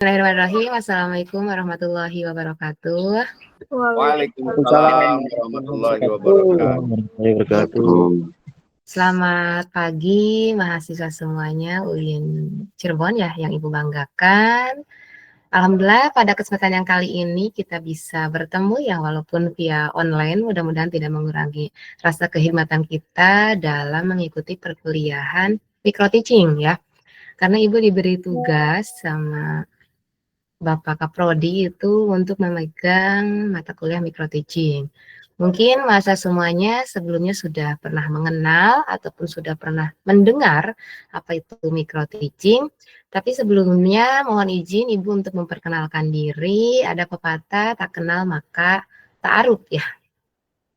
Bismillahirrahmanirrahim. Assalamualaikum warahmatullahi wabarakatuh. Waalaikumsalam warahmatullahi wabarakatuh. Selamat pagi mahasiswa semuanya UIN Cirebon ya yang Ibu banggakan. Alhamdulillah pada kesempatan yang kali ini kita bisa bertemu ya walaupun via online, mudah-mudahan tidak mengurangi rasa kehormatan kita dalam mengikuti perkuliahan micro teaching ya. Karena Ibu diberi tugas sama Bapak Kaprodi itu untuk memegang mata kuliah micro teaching. Mungkin masa semuanya sebelumnya sudah pernah mengenal ataupun sudah pernah mendengar apa itu micro teaching. Tapi sebelumnya mohon izin Ibu untuk memperkenalkan diri. Ada pepatah tak kenal maka ta'aruf ya.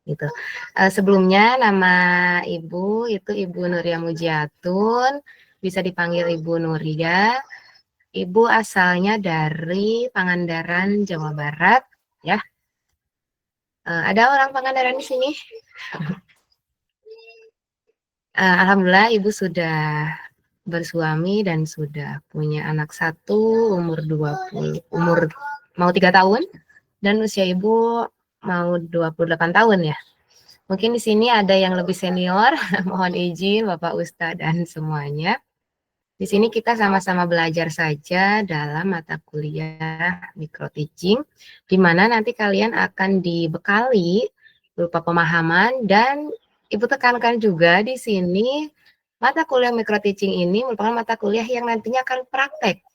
Gitu. Sebelumnya nama Ibu itu Ibu Nuria Mujiatun, bisa dipanggil Ibu Nuria. Ibu asalnya dari Pangandaran, Jawa Barat, ya. Ada orang Pangandaran di sini? Alhamdulillah Ibu sudah bersuami dan sudah punya anak satu, umur mau 3 tahun, dan usia Ibu mau 28 tahun ya. Mungkin di sini ada yang lebih senior, mohon izin Bapak Ustadz dan semuanya. Di sini kita sama-sama belajar saja dalam mata kuliah micro teaching, di mana nanti kalian akan dibekali berupa pemahaman dan Ibu tekankan juga di sini mata kuliah micro teaching ini merupakan mata kuliah yang nantinya akan praktek.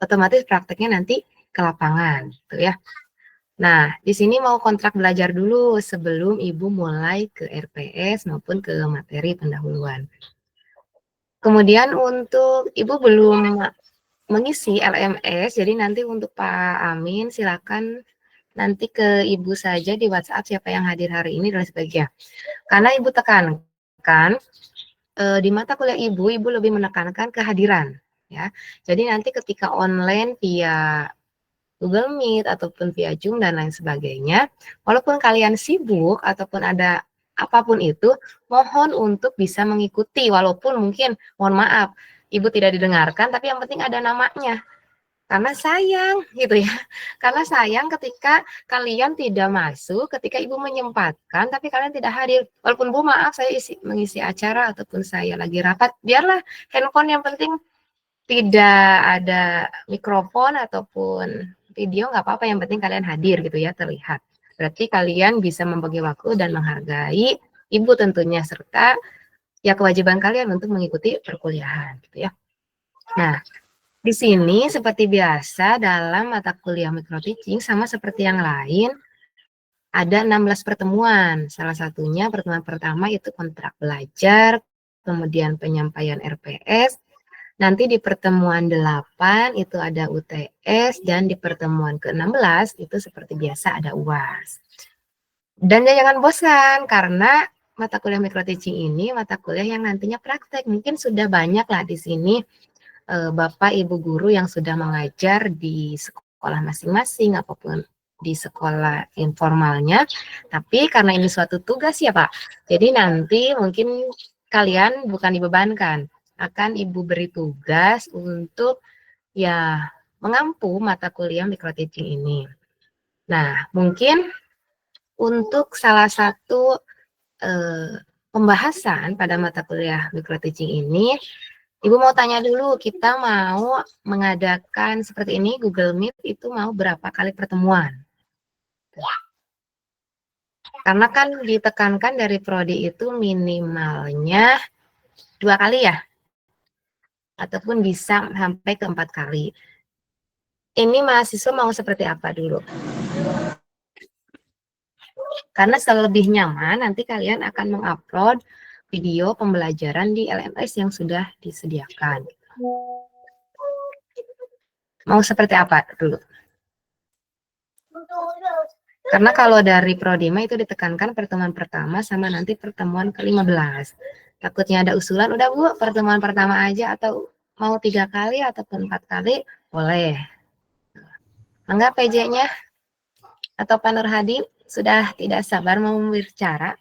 Otomatis prakteknya nanti ke lapangan, gitu ya. Nah, di sini mau kontrak belajar dulu sebelum Ibu mulai ke RPS maupun ke materi pendahuluan. Kemudian untuk Ibu belum mengisi LMS, jadi nanti untuk Pak Amin silakan nanti ke Ibu saja di WhatsApp siapa yang hadir hari ini dan sebagainya. Karena Ibu tekankan di mata kuliah Ibu lebih menekankan kehadiran ya. Jadi nanti ketika online via Google Meet ataupun via Zoom dan lain sebagainya, walaupun kalian sibuk ataupun ada apapun itu, mohon untuk bisa mengikuti walaupun mungkin mohon maaf Ibu tidak didengarkan, tapi yang penting ada namanya. Karena sayang gitu ya. Karena sayang ketika kalian tidak masuk, ketika Ibu menyempatkan tapi kalian tidak hadir. Walaupun Bu maaf saya mengisi acara ataupun saya lagi rapat, biarlah handphone yang penting tidak ada mikrofon ataupun video nggak apa-apa, yang penting kalian hadir gitu ya, terlihat. Berarti kalian bisa membagi waktu dan menghargai Ibu tentunya serta ya kewajiban kalian untuk mengikuti perkuliahan gitu ya. Nah, di sini seperti biasa dalam mata kuliah micro teaching sama seperti yang lain ada 16 pertemuan. Salah satunya pertemuan pertama itu kontrak belajar, kemudian penyampaian RPS. Nanti di pertemuan 8 itu ada UTS dan di pertemuan ke-16 itu seperti biasa ada UAS. Dan jangan bosan karena mata kuliah micro teaching ini mata kuliah yang nantinya praktek. Mungkin sudah banyak lah di sini Bapak Ibu guru yang sudah mengajar di sekolah masing-masing apapun di sekolah informalnya. Tapi karena ini suatu tugas ya Pak. Jadi nanti mungkin kalian bukan dibebankan, akan Ibu beri tugas untuk ya mengampu mata kuliah micro teaching ini. Nah, mungkin untuk salah satu pembahasan pada mata kuliah micro teaching ini, Ibu mau tanya dulu, kita mau mengadakan seperti ini Google Meet itu mau berapa kali pertemuan? Karena kan ditekankan dari prodi itu minimalnya 2 kali ya, ataupun bisa sampai ke 4 kali. Ini mahasiswa mau seperti apa dulu? Karena selebih nyaman nanti kalian akan mengupload video pembelajaran di LMS yang sudah disediakan. Mau seperti apa dulu? Karena kalau dari Prodima itu ditekankan pertemuan pertama sama nanti pertemuan ke-15. Takutnya ada usulan, udah Bu, pertemuan pertama aja atau mau 3 kali ataupun 4 kali, boleh. Enggak PJ-nya atau Pak Nur Hadi sudah tidak sabar mau berbicara.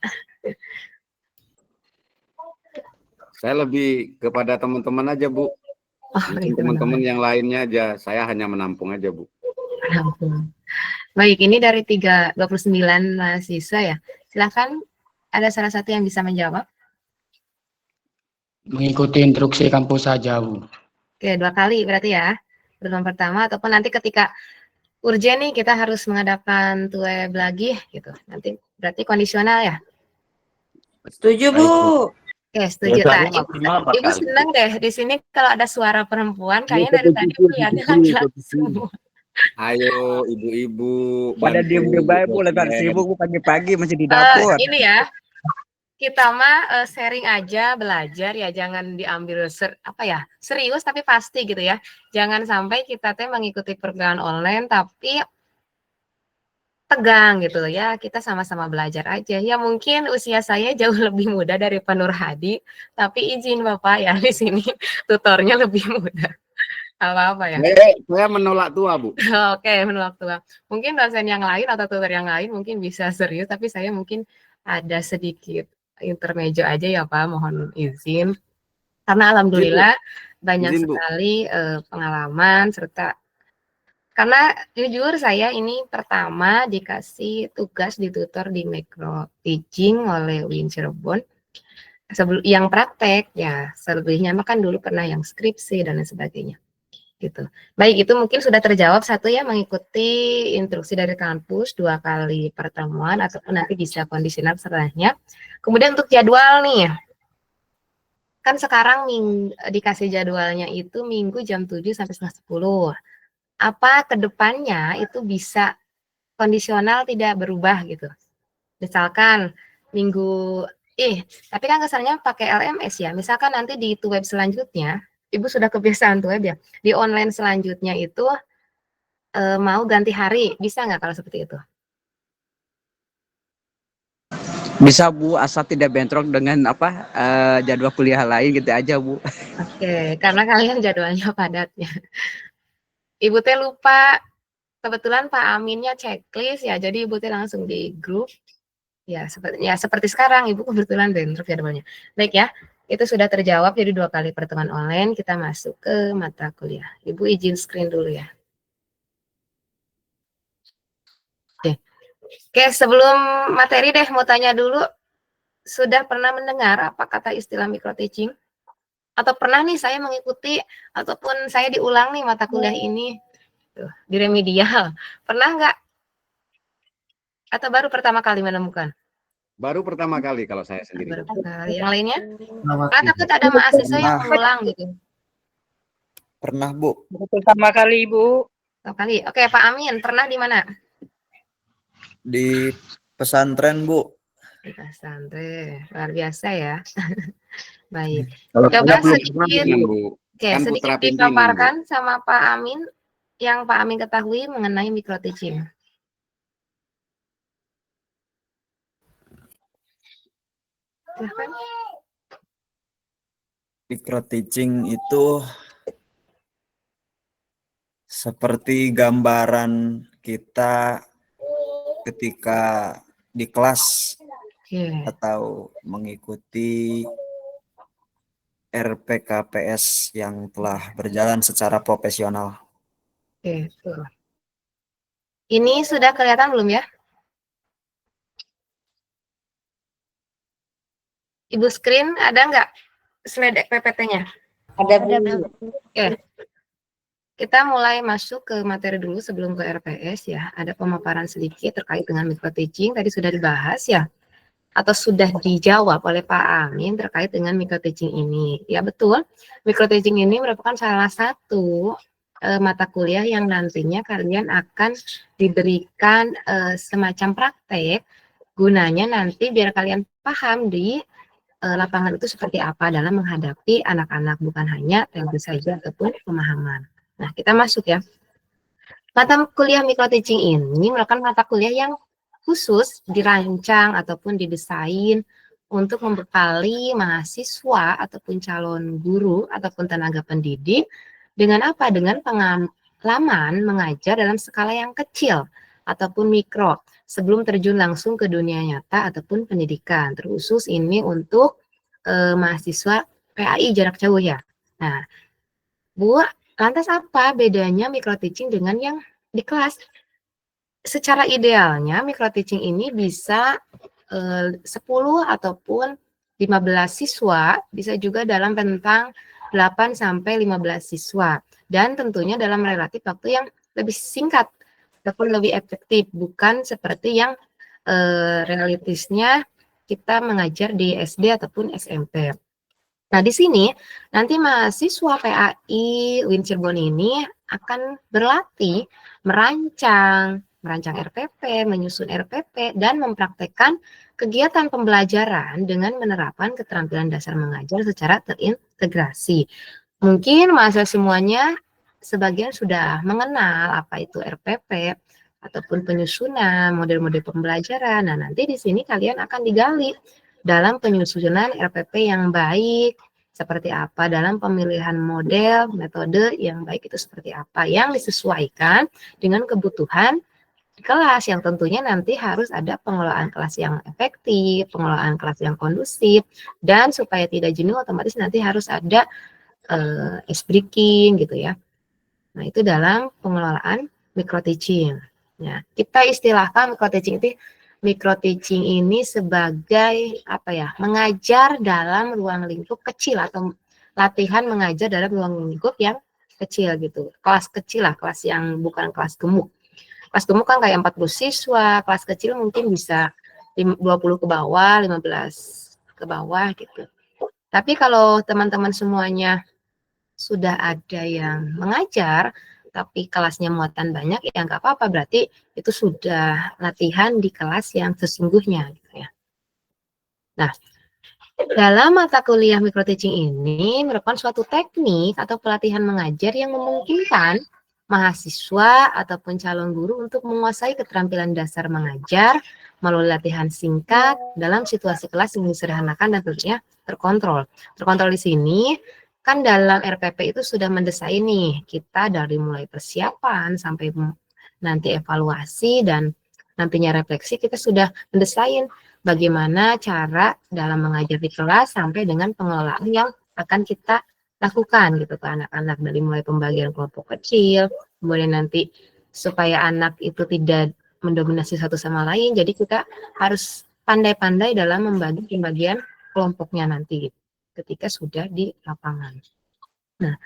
Saya lebih kepada teman-teman aja Bu. Oh, Mungkin itu teman-teman yang lainnya aja, saya hanya menampung aja, Bu. menampung. Baik, ini dari 29 mahasiswa ya. Silakan, ada salah satu yang bisa menjawab. Mengikuti instruksi kampus saja, Bu. Oke, 2 kali berarti ya. Pertemuan pertama ataupun nanti ketika urgen nih kita harus mengadakan web lagi gitu. Nanti berarti kondisional ya. Setuju, Bu. Oke, setuju. Nah, Biasanya maksimal 4 Ibu kali. senang deh di sini kalau ada suara perempuan, kayaknya dari tadi Setuju, lihatnya setuju, laki-laki setuju. semua. Ayo ibu-ibu Pada bantu diem-diem baik, Bu. Lagi dosen. sibuk, Bu. Pagi-pagi masih di dapur. Ini ya, kita mah sharing aja, belajar ya, jangan diambil serius tapi pasti gitu ya. Jangan sampai kita teh mengikuti perkuliahan online tapi tegang gitu ya. Kita sama-sama belajar aja. Ya mungkin usia saya jauh lebih muda dari Pak Nur Hadi, tapi izin Bapak ya di sini tutornya lebih muda. Apa-apa ya. Saya menolak tua, Bu. Oke, menolak tua. Mungkin dosen yang lain atau tutor yang lain mungkin bisa serius, tapi saya mungkin ada sedikit intermezzo aja ya Pak, mohon izin. Karena alhamdulillah banyak Izin, Bu. sekali pengalaman serta karena jujur saya ini pertama dikasih tugas ditutor di micro teaching oleh UIN Cirebon. Sebelum yang praktek ya, selebihnya mah kan dulu pernah yang skripsi dan lain sebagainya. Gitu. Baik, itu mungkin sudah terjawab satu ya, mengikuti instruksi dari kampus 2 kali pertemuan ataupun nanti bisa kondisional setelahnya. Kemudian untuk jadwal nih, kan sekarang dikasih jadwalnya itu Minggu jam 7 sampai setengah 10. Apa kedepannya itu bisa kondisional tidak berubah gitu. Misalkan Minggu, tapi kan kesannya pakai LMS ya. Misalkan nanti di web selanjutnya, Ibu sudah kebiasaan tuh web ya. Di online selanjutnya itu mau ganti hari, bisa nggak kalau seperti itu? Bisa, Bu. Asal tidak bentrok dengan jadwal kuliah lain gitu aja, Bu. Oke, karena kalian jadwalnya padatnya. Ibu teh lupa, kebetulan Pak Aminnya checklist ya, jadi Ibu teh langsung di grup. Ya, seperti sekarang Ibu kebetulan bentrok jadwalnya. Baik ya, itu sudah terjawab jadi 2 kali pertemuan online, kita masuk ke mata kuliah. Ibu izin screen dulu ya. Oke, sebelum materi deh mau tanya dulu, sudah pernah mendengar apa kata istilah micro teaching? Atau pernah nih saya mengikuti ataupun saya diulang nih mata kuliah ini tuh, di remedial. Pernah nggak? Atau baru pertama kali menemukan? Baru pertama kali kalau saya sendiri. Baru kali. Yang lainnya? Karena takut ada mahasiswa yang mengulang gitu. Pernah, Bu. Pertama kali, Bu. Pertama kali. Oke, Pak Amin, pernah di mana? Di pesantren, Bu. Di pesantren. Luar biasa ya. Baik. Kalau Coba saya belum sedikit, pernah dengan, Bu. oke, Kan sedikit putra pimpinan, dipaparkan sama Pak Amin yang Pak Amin ketahui mengenai micro teaching. Silahkan. Micro teaching itu seperti gambaran kita ketika di kelas Oke. atau mengikuti RPKPS yang telah berjalan secara profesional. Oke, tuh. Ini sudah kelihatan belum ya? Ibu screen ada nggak slide PPT-nya? Ada, Bu. Oke. Kita mulai masuk ke materi dulu sebelum ke RPS ya. Ada pemaparan sedikit terkait dengan micro teaching. Tadi sudah dibahas ya. Atau sudah dijawab oleh Pak Amin terkait dengan micro teaching ini. Ya betul, micro teaching ini merupakan salah satu mata kuliah yang nantinya kalian akan diberikan semacam praktek gunanya nanti biar kalian paham di lapangan itu seperti apa dalam menghadapi anak-anak, bukan hanya teori saja ataupun pemahaman. Nah, kita masuk ya. Mata kuliah micro teaching ini merupakan mata kuliah yang khusus dirancang ataupun didesain untuk membekali mahasiswa ataupun calon guru ataupun tenaga pendidik dengan apa? Dengan pengalaman mengajar dalam skala yang kecil ataupun mikro sebelum terjun langsung ke dunia nyata ataupun pendidikan. Terkhusus ini untuk mahasiswa PAI jarak jauh ya. Nah, Bu, lantas apa bedanya micro teaching dengan yang di kelas? Secara idealnya micro teaching ini bisa 10 ataupun 15 siswa, bisa juga dalam rentang 8 sampai 15 siswa. Dan tentunya dalam relatif waktu yang lebih singkat ataupun lebih efektif, bukan seperti yang realitisnya kita mengajar di SD ataupun SMP. Nah, di sini nanti mahasiswa PAI UIN Cirebon ini akan berlatih merancang RPP, menyusun RPP, dan mempraktekkan kegiatan pembelajaran dengan menerapkan keterampilan dasar mengajar secara terintegrasi. Mungkin mahasiswa semuanya sebagian sudah mengenal apa itu RPP ataupun penyusunan model-model pembelajaran. Nah, nanti di sini kalian akan digali dalam penyusunan RPP yang baik, seperti apa dalam pemilihan model, metode yang baik itu seperti apa, yang disesuaikan dengan kebutuhan di kelas, yang tentunya nanti harus ada pengelolaan kelas yang efektif, pengelolaan kelas yang kondusif, dan supaya tidak jenuh otomatis nanti harus ada ice breaking gitu ya. Nah, itu dalam pengelolaan micro teaching. Nah, kita istilahkan micro teaching ini sebagai apa ya? Mengajar dalam ruang lingkup kecil atau latihan mengajar dalam ruang lingkup yang kecil gitu. Kelas kecil lah, kelas yang bukan kelas gemuk. Kelas gemuk kan kayak 40 siswa, kelas kecil mungkin bisa 20 ke bawah, 15 ke bawah gitu. Tapi kalau teman-teman semuanya sudah ada yang mengajar, tapi kelasnya muatan banyak, ya nggak apa-apa, berarti itu sudah latihan di kelas yang sesungguhnya. Gitu ya. Nah, dalam mata kuliah micro teaching ini merupakan suatu teknik atau pelatihan mengajar yang memungkinkan mahasiswa ataupun calon guru untuk menguasai keterampilan dasar mengajar melalui latihan singkat dalam situasi kelas yang disederhanakan dan tentunya terkontrol. Terkontrol di sini kan dalam RPP itu sudah mendesain nih, kita dari mulai persiapan sampai nanti evaluasi dan nantinya refleksi, kita sudah mendesain bagaimana cara dalam mengajar di kelas sampai dengan pengelolaan yang akan kita lakukan gitu ke anak-anak, dari mulai pembagian kelompok kecil, kemudian nanti supaya anak itu tidak mendominasi satu sama lain, jadi kita harus pandai-pandai dalam membagi pembagian kelompoknya nanti ketika sudah di lapangan. Nah,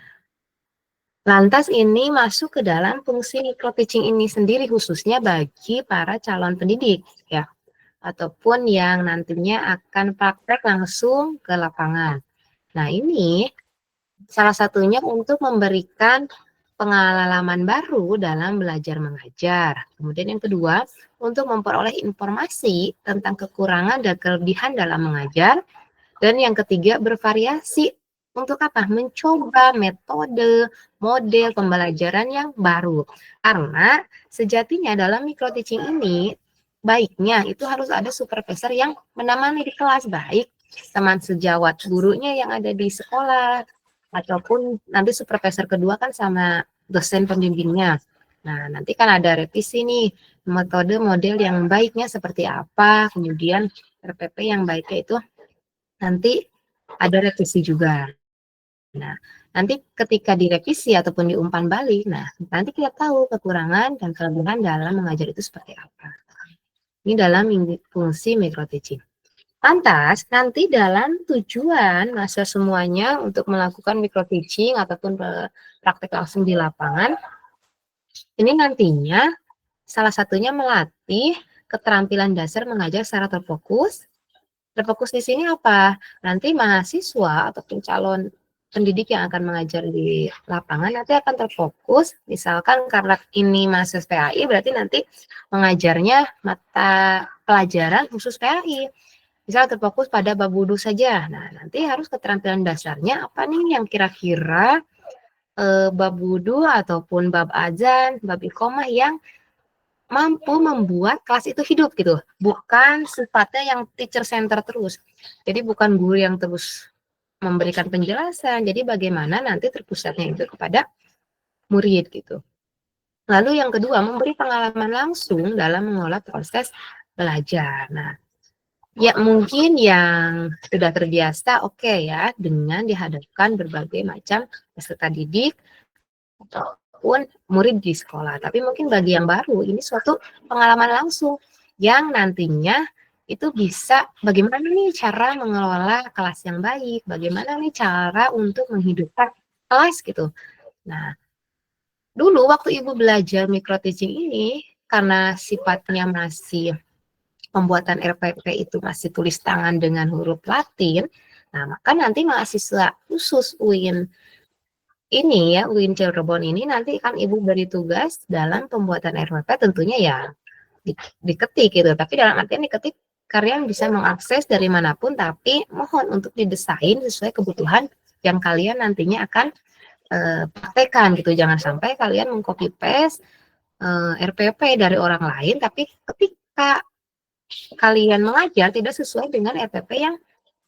lantas ini masuk ke dalam fungsi micro teaching ini sendiri khususnya bagi para calon pendidik ya, ataupun yang nantinya akan praktek langsung ke lapangan. Nah, ini salah satunya untuk memberikan pengalaman baru dalam belajar mengajar. Kemudian yang kedua, untuk memperoleh informasi tentang kekurangan dan kelebihan dalam mengajar. Dan yang ketiga, bervariasi. Untuk apa? Mencoba metode, model pembelajaran yang baru. Karena sejatinya dalam micro teaching ini, baiknya itu harus ada supervisor yang menemani di kelas, baik teman sejawat gurunya yang ada di sekolah, ataupun nanti supervisor kedua kan sama dosen pembimbingnya. Nah, nanti kan ada revisi nih, metode model yang baiknya seperti apa, kemudian RPP yang baiknya itu nanti ada revisi juga. Nah, nanti ketika direvisi ataupun diumpan balik, nah nanti kita tahu kekurangan dan kelebihan dalam mengajar itu seperti apa. Ini dalam fungsi micro teaching. Lantas, nanti dalam tujuan masa semuanya untuk melakukan micro teaching ataupun praktek langsung di lapangan, ini nantinya salah satunya melatih keterampilan dasar mengajar secara terfokus. Terfokus di sini apa? Nanti mahasiswa ataupun calon pendidik yang akan mengajar di lapangan nanti akan terfokus, misalkan karena ini mahasiswa PAI berarti nanti mengajarnya mata pelajaran khusus PAI. Misal terfokus pada bab wudhu saja. Nah, nanti harus keterampilan dasarnya apa nih yang kira-kira bab wudhu ataupun bab azan, bab iqomah yang mampu membuat kelas itu hidup gitu. Bukan sifatnya yang teacher center terus. Jadi bukan guru yang terus memberikan penjelasan. Jadi bagaimana nanti terpusatnya itu kepada murid gitu. Lalu yang kedua, memberi pengalaman langsung dalam mengelola proses belajar. Nah, Ya mungkin yang sudah terbiasa oke ya dengan dihadapkan berbagai macam peserta didik ataupun murid di sekolah. Tapi mungkin bagi yang baru ini suatu pengalaman langsung yang nantinya itu bisa bagaimana nih cara mengelola kelas yang baik, bagaimana nih cara untuk menghidupkan kelas gitu. Nah, dulu waktu Ibu belajar micro teaching ini karena sifatnya masih pembuatan RPP itu masih tulis tangan dengan huruf Latin, nah maka nanti mahasiswa khusus UIN ini ya, UIN Cirebon ini nanti kan Ibu beri tugas dalam pembuatan RPP tentunya ya diketik gitu, tapi dalam artian diketik kalian bisa mengakses dari manapun, tapi mohon untuk didesain sesuai kebutuhan yang kalian nantinya akan praktekkan gitu. Jangan sampai kalian mengcopy paste RPP dari orang lain, tapi ketika kalian mengajar tidak sesuai dengan RPP yang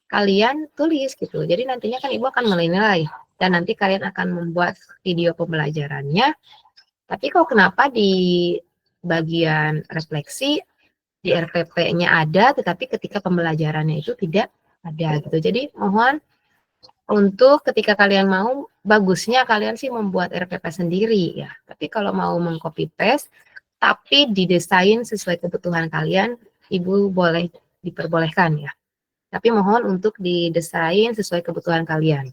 kalian tulis gitu. Jadi nantinya kan Ibu akan menilai dan nanti kalian akan membuat video pembelajarannya. Tapi kok kenapa di bagian refleksi di RPP-nya ada, tetapi ketika pembelajarannya itu tidak ada gitu. Jadi mohon untuk ketika kalian mau, bagusnya kalian sih membuat RPP sendiri ya. Tapi kalau mau mengcopy paste, tapi didesain sesuai kebutuhan kalian, Ibu boleh diperbolehkan ya. Tapi mohon untuk didesain sesuai kebutuhan kalian.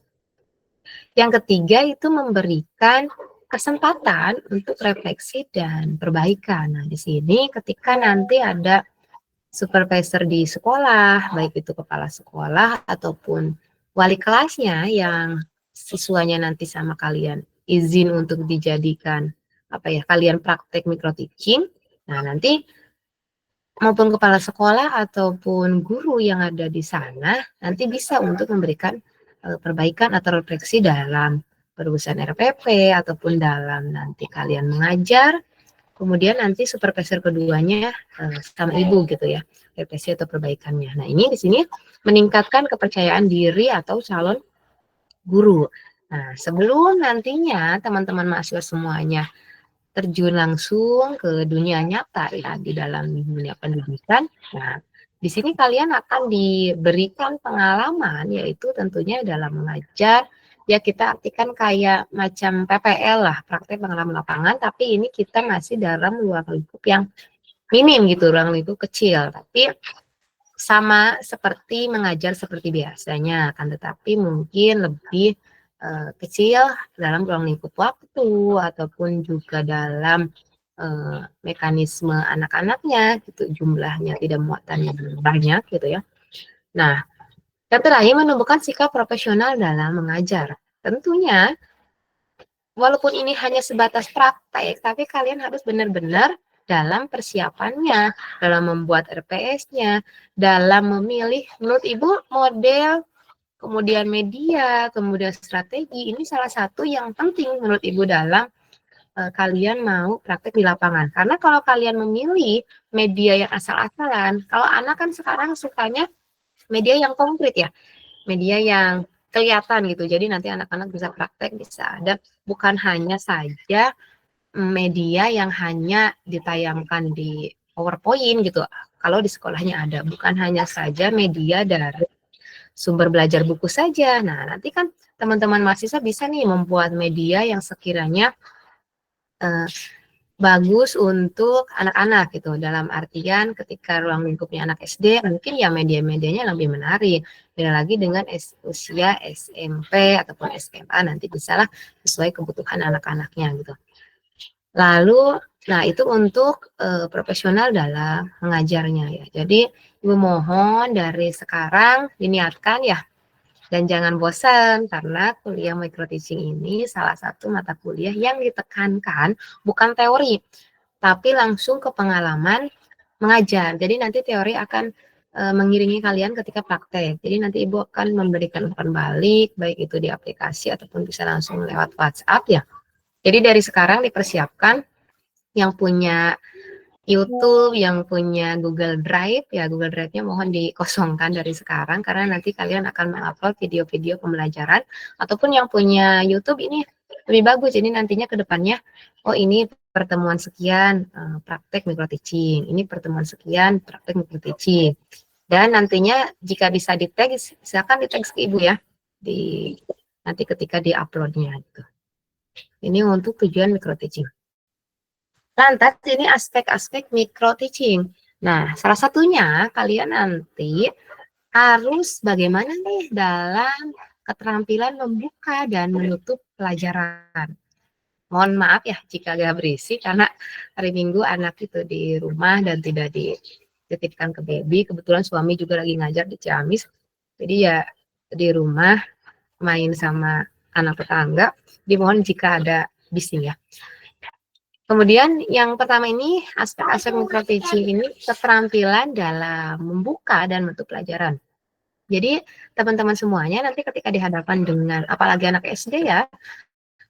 Yang ketiga itu memberikan kesempatan untuk refleksi dan perbaikan. Nah, di sini ketika nanti ada supervisor di sekolah, baik itu kepala sekolah ataupun wali kelasnya yang siswanya nanti sama kalian izin untuk dijadikan kalian praktek micro teaching. Nah, nanti maupun kepala sekolah ataupun guru yang ada di sana nanti bisa untuk memberikan perbaikan atau refleksi dalam perubahan RPP ataupun dalam nanti kalian mengajar. Kemudian nanti supervisor keduanya sama Ibu gitu ya, refleksi atau perbaikannya. Nah, ini di sini meningkatkan kepercayaan diri atau calon guru. Nah, sebelum nantinya teman-teman mahasiswa semuanya terjun langsung ke dunia nyata ya di dalam dunia pendidikan. Nah, di sini kalian akan diberikan pengalaman yaitu tentunya dalam mengajar. Ya kita artikan kayak macam PPL lah, praktek pengalaman lapangan, tapi ini kita masih dalam ruang lingkup yang minim gitu, ruang lingkup kecil. Tapi sama seperti mengajar seperti biasanya, kan tetapi mungkin lebih kecil dalam ruang lingkup waktu ataupun juga dalam mekanisme anak-anaknya gitu, jumlahnya tidak muatannya banyak gitu ya. Nah, yang terakhir menumbuhkan sikap profesional dalam mengajar. Tentunya walaupun ini hanya sebatas praktek, tapi kalian harus benar-benar dalam persiapannya, dalam membuat RPS-nya, dalam memilih menurut Ibu model, kemudian media, kemudian strategi, ini salah satu yang penting menurut Ibu dalam kalian mau praktek di lapangan. Karena kalau kalian memilih media yang asal-asalan, kalau anak kan sekarang sukanya media yang konkret ya, media yang kelihatan gitu. Jadi nanti anak-anak bisa praktek, bisa ada, bukan hanya saja media yang hanya ditayangkan di PowerPoint gitu. Kalau di sekolahnya ada, bukan hanya saja media dari sumber belajar buku saja. Nah, nanti kan teman-teman mahasiswa bisa nih membuat media yang sekiranya bagus untuk anak-anak gitu. Dalam artian ketika ruang lingkupnya anak SD, mungkin ya media-medianya lebih menarik. Beda lagi dengan usia SMP ataupun SMA, nanti bisalah sesuai kebutuhan anak-anaknya gitu. Lalu, nah itu untuk profesional dalam mengajarnya ya. Jadi, Ibu mohon dari sekarang diniatkan ya, dan jangan bosan karena kuliah micro teaching ini salah satu mata kuliah yang ditekankan bukan teori, tapi langsung ke pengalaman mengajar. Jadi nanti teori akan mengiringi kalian ketika praktek. Jadi nanti Ibu akan memberikan umpan balik, baik itu di aplikasi ataupun bisa langsung lewat WhatsApp ya. Jadi dari sekarang dipersiapkan yang punya YouTube, yang punya Google Drive, ya Google Drive-nya mohon dikosongkan dari sekarang, karena nanti kalian akan mengupload video-video pembelajaran, ataupun yang punya YouTube ini lebih bagus, ini nantinya ke depannya, oh ini pertemuan sekian praktek micro teaching, ini pertemuan sekian praktek micro teaching. Dan nantinya jika bisa di-tag, silakan di-tag ke Ibu ya, nanti ketika di-upload-nya gitu. Ini untuk tujuan micro teaching. Lantas ini aspek-aspek micro teaching. Nah, salah satunya kalian nanti harus bagaimana nih dalam keterampilan membuka dan menutup pelajaran. Mohon maaf ya jika agak berisik karena hari Minggu anak itu di rumah dan tidak dititipkan ke baby. Kebetulan suami juga lagi ngajar di Ciamis. Jadi ya di rumah main sama anak tetangga. Dimohon jika ada bising ya. Kemudian yang pertama ini aspek-aspek micro teaching ini keterampilan dalam membuka dan menutup pelajaran. Jadi teman-teman semuanya nanti ketika dihadapan dengan apalagi anak SD ya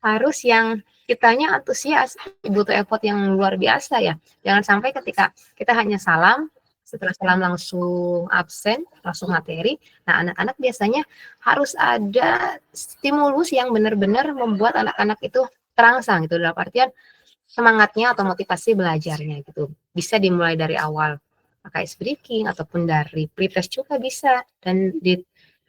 harus yang kitanya antusias, butuh effort yang luar biasa ya. Jangan sampai ketika kita hanya salam, setelah salam langsung absen, langsung materi. Nah, anak-anak biasanya harus ada stimulus yang benar-benar membuat anak-anak itu terangsang gitu, dalam artian semangatnya atau motivasi belajarnya gitu. Bisa dimulai dari awal pakai ice breaking ataupun dari pretest juga bisa. Dan di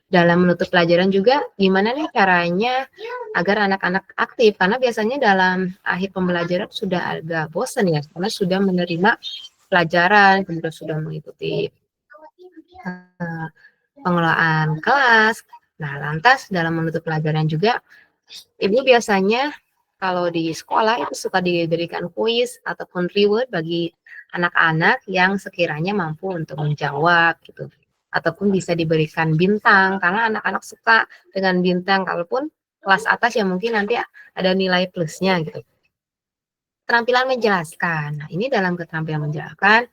dalam menutup pelajaran juga gimana nih caranya agar anak-anak aktif, karena biasanya dalam akhir pembelajaran sudah agak bosan ya, karena sudah menerima pelajaran, kemudian sudah mengikuti pengelolaan kelas. Nah, lantas dalam menutup pelajaran juga Ibu biasanya kalau di sekolah itu suka diberikan kuis ataupun reward bagi anak-anak yang sekiranya mampu untuk menjawab gitu. Ataupun bisa diberikan bintang, karena anak-anak suka dengan bintang, kalaupun kelas atas ya mungkin nanti ada nilai plusnya gitu. Keterampilan menjelaskan. Nah, ini dalam keterampilan menjelaskan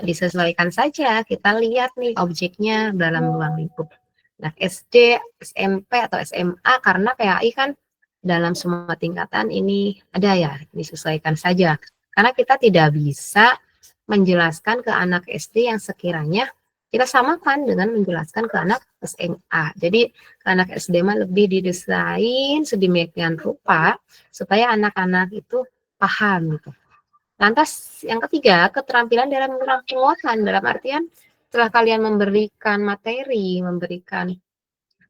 disesuaikan saja. Kita lihat nih objeknya dalam ruang lingkup. Nah, SD, SMP atau SMA karena PAI kan dalam semua tingkatan ini ada ya, disesuaikan saja. Karena kita tidak bisa menjelaskan ke anak SD yang sekiranya kita samakan dengan menjelaskan ke anak SMA. Jadi ke anak SD mah lebih didesain sedemikian rupa supaya anak-anak itu paham gitu. Lantas yang ketiga, keterampilan dalam merangkum penguatan, dalam artian setelah kalian memberikan materi, memberikan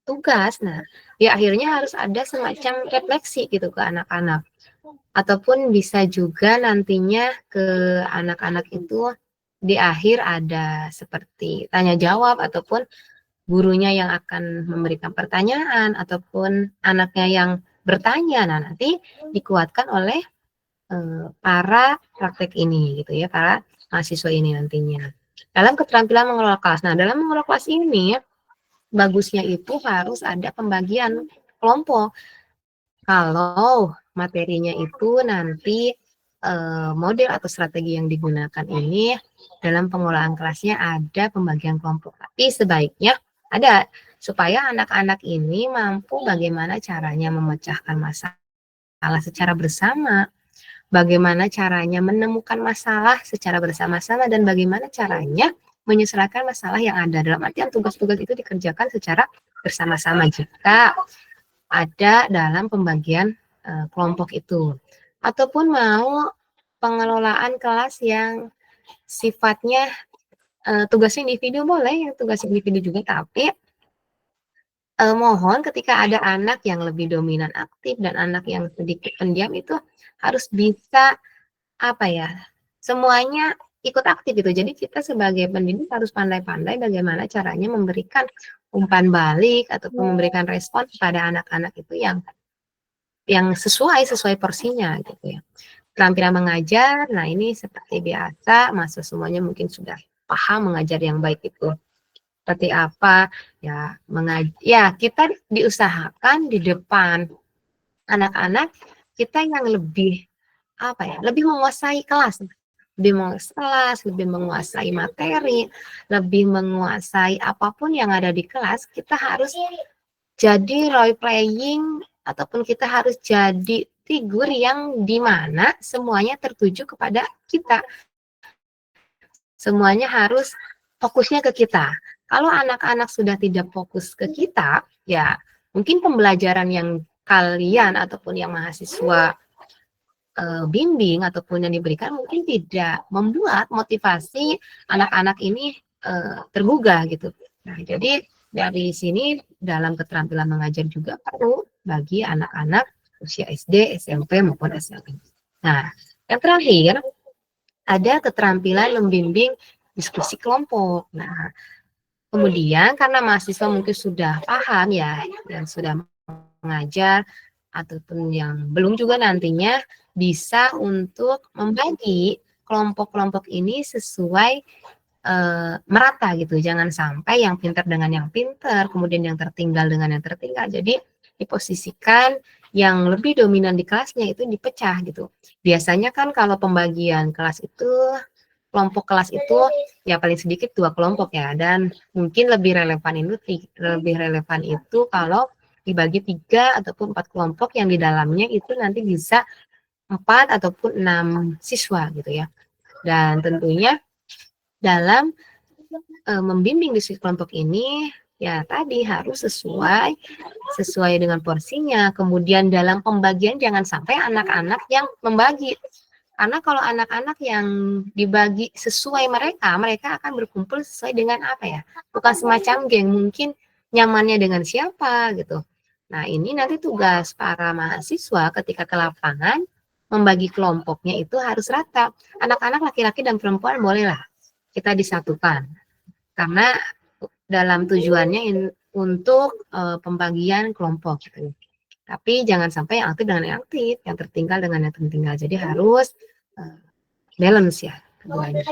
tugas, nah di akhirnya harus ada semacam refleksi gitu ke anak-anak. Ataupun bisa juga nantinya ke anak-anak itu di akhir ada seperti tanya jawab ataupun gurunya yang akan memberikan pertanyaan ataupun anaknya yang bertanya. Nah, nanti dikuatkan oleh para praktek ini gitu ya, para mahasiswa ini nantinya. Dalam keterampilan mengelola kelas. Nah, dalam mengelola kelas ini bagusnya itu harus ada pembagian kelompok. Kalau materinya itu nanti model atau strategi yang digunakan ini dalam pengelolaan kelasnya ada pembagian kelompok. Tapi sebaiknya ada supaya anak-anak ini mampu bagaimana caranya memecahkan masalah secara bersama, bagaimana caranya menemukan masalah secara bersama-sama, dan bagaimana caranya menyelesaikan masalah yang ada. Dalam artian tugas-tugas itu dikerjakan secara bersama-sama jika ada dalam pembagian kelompok itu. Ataupun mau pengelolaan kelas yang sifatnya tugas individu boleh, tugas individu juga, tapi mohon ketika ada anak yang lebih dominan aktif dan anak yang sedikit pendiam itu harus bisa apa ya, semuanya ikut aktif gitu. Jadi kita sebagai pendidik harus pandai-pandai bagaimana caranya memberikan umpan balik ataupun memberikan respon kepada anak-anak itu yang sesuai porsinya gitu ya. Keterampilan mengajar, nah ini seperti biasa, masa semuanya mungkin sudah paham mengajar yang baik itu seperti apa ya. Ya kita diusahakan di depan anak-anak kita yang lebih apa ya, lebih menguasai kelas, lebih menguasai materi, lebih menguasai apapun yang ada di kelas. Kita harus jadi role playing ataupun kita harus jadi figur yang dimana semuanya tertuju kepada kita. Semuanya harus fokusnya ke kita. Kalau anak-anak sudah tidak fokus ke kita, ya mungkin pembelajaran yang kalian ataupun yang mahasiswa bimbing ataupun yang diberikan mungkin tidak membuat motivasi anak-anak ini tergugah gitu. Nah, jadi dari sini dalam keterampilan mengajar juga perlu bagi anak-anak usia SD, SMP maupun SMA. Nah, yang terakhir ada keterampilan membimbing diskusi kelompok. Nah, kemudian karena mahasiswa mungkin sudah paham ya dan sudah mengajar ataupun yang belum juga nantinya bisa untuk membagi kelompok-kelompok ini sesuai merata gitu. Jangan sampai yang pintar dengan yang pintar, kemudian yang tertinggal dengan yang tertinggal. Jadi diposisikan yang lebih dominan di kelasnya itu dipecah gitu. Biasanya kan kalau pembagian kelas itu kelompok kelas itu ya paling sedikit 2 kelompok ya, dan mungkin lebih relevan itu kalau dibagi 3 ataupun 4 kelompok yang di dalamnya itu nanti bisa 4 ataupun 6 siswa gitu ya. Dan tentunya dalam membimbing diskusi kelompok ini ya tadi harus sesuai dengan porsinya. Kemudian dalam pembagian jangan sampai anak-anak yang membagi. Karena kalau anak-anak yang dibagi sesuai mereka akan berkumpul sesuai dengan apa ya? Bukan semacam geng, mungkin nyamannya dengan siapa gitu. Nah, ini nanti tugas para mahasiswa ketika ke lapangan membagi kelompoknya itu harus rata. Anak-anak laki-laki dan perempuan bolehlah kita disatukan. Karena dalam tujuannya untuk pembagian kelompok gitu. Tapi jangan sampai yang aktif dengan yang aktif, yang tertinggal dengan yang tertinggal. Jadi harus balance ya keduanya.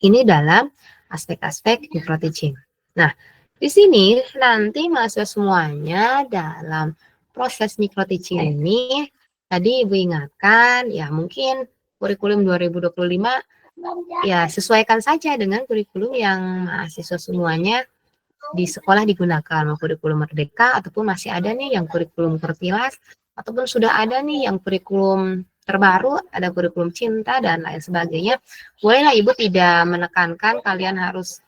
Ini dalam aspek-aspek micro teaching. Nah, di sini nanti mahasiswa semuanya dalam proses micro teaching ini tadi Ibu ingatkan ya mungkin kurikulum 2025 ya sesuaikan saja dengan kurikulum yang mahasiswa semuanya di sekolah digunakan, mau kurikulum merdeka ataupun masih ada nih yang kurikulum terpilas ataupun sudah ada nih yang kurikulum terbaru, ada kurikulum cinta dan lain sebagainya. Bolehlah Ibu tidak menekankan kalian harus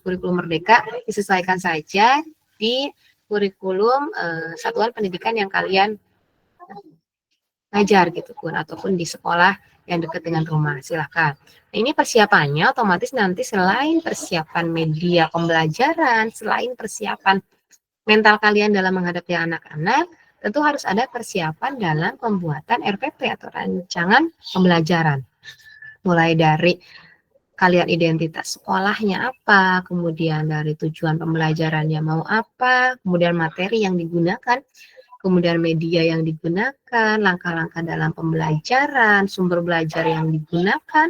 kurikulum merdeka, disesuaikan saja di kurikulum satuan pendidikan yang kalian ngajar gitu pun ataupun di sekolah yang dekat dengan rumah, silahkan. Nah, ini persiapannya otomatis nanti selain persiapan media pembelajaran, selain persiapan mental kalian dalam menghadapi anak-anak, tentu harus ada persiapan dalam pembuatan RPP atau rancangan pembelajaran. Mulai dari kalian identitas sekolahnya apa, kemudian dari tujuan pembelajarannya mau apa, kemudian materi yang digunakan, kemudian media yang digunakan, langkah-langkah dalam pembelajaran, sumber belajar yang digunakan,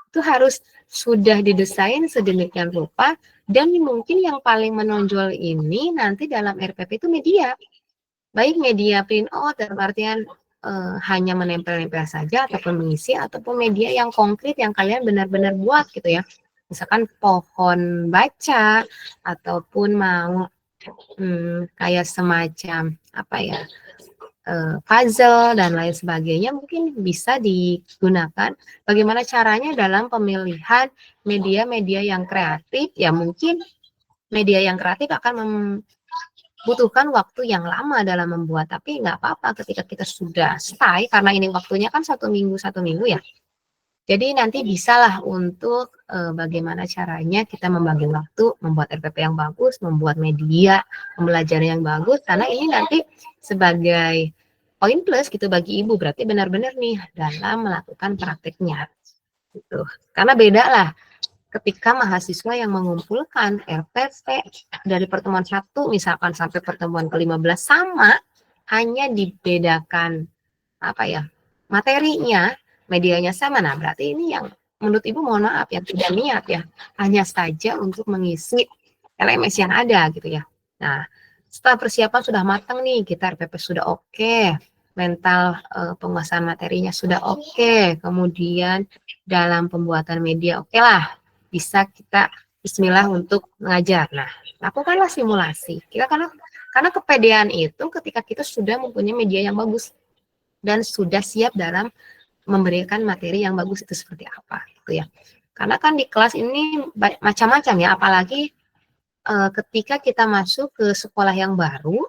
itu harus sudah didesain sedemikian rupa, dan mungkin yang paling menonjol ini nanti dalam RPP itu media. Baik media print out, dalam artian hanya menempel-nempel saja, ataupun mengisi, ataupun media yang konkret yang kalian benar-benar buat gitu ya. Misalkan pohon baca, ataupun mau kayak semacam apa ya puzzle dan lain sebagainya mungkin bisa digunakan. Bagaimana caranya dalam pemilihan media-media yang kreatif ya, mungkin media yang kreatif akan membutuhkan waktu yang lama dalam membuat, tapi nggak apa-apa ketika kita sudah stay, karena ini waktunya kan 1 minggu ya. Jadi nanti bisalah untuk bagaimana caranya kita membagi waktu, membuat RPP yang bagus, membuat media pembelajaran yang bagus, karena ini nanti sebagai poin plus gitu bagi Ibu, berarti benar-benar nih dalam melakukan prakteknya. Gitu. Karena beda lah ketika mahasiswa yang mengumpulkan RPP dari pertemuan 1 misalkan sampai pertemuan ke-15 sama, hanya dibedakan apa ya materinya, medianya sama. Nah, berarti ini yang menurut Ibu mohon maaf ya tidak niat ya, hanya saja untuk mengisi LMS yang ada gitu ya. Nah, setelah persiapan sudah matang nih, kita RPP sudah oke, mental penguasaan materinya sudah oke, kemudian dalam pembuatan media oke lah, bisa kita bismillah untuk mengajar. Nah, lakukanlah simulasi. Kita karena kepedean itu ketika kita sudah mempunyai media yang bagus dan sudah siap dalam memberikan materi yang bagus itu seperti apa gitu ya. Karena kan di kelas ini macam-macam ya, apalagi ketika kita masuk ke sekolah yang baru,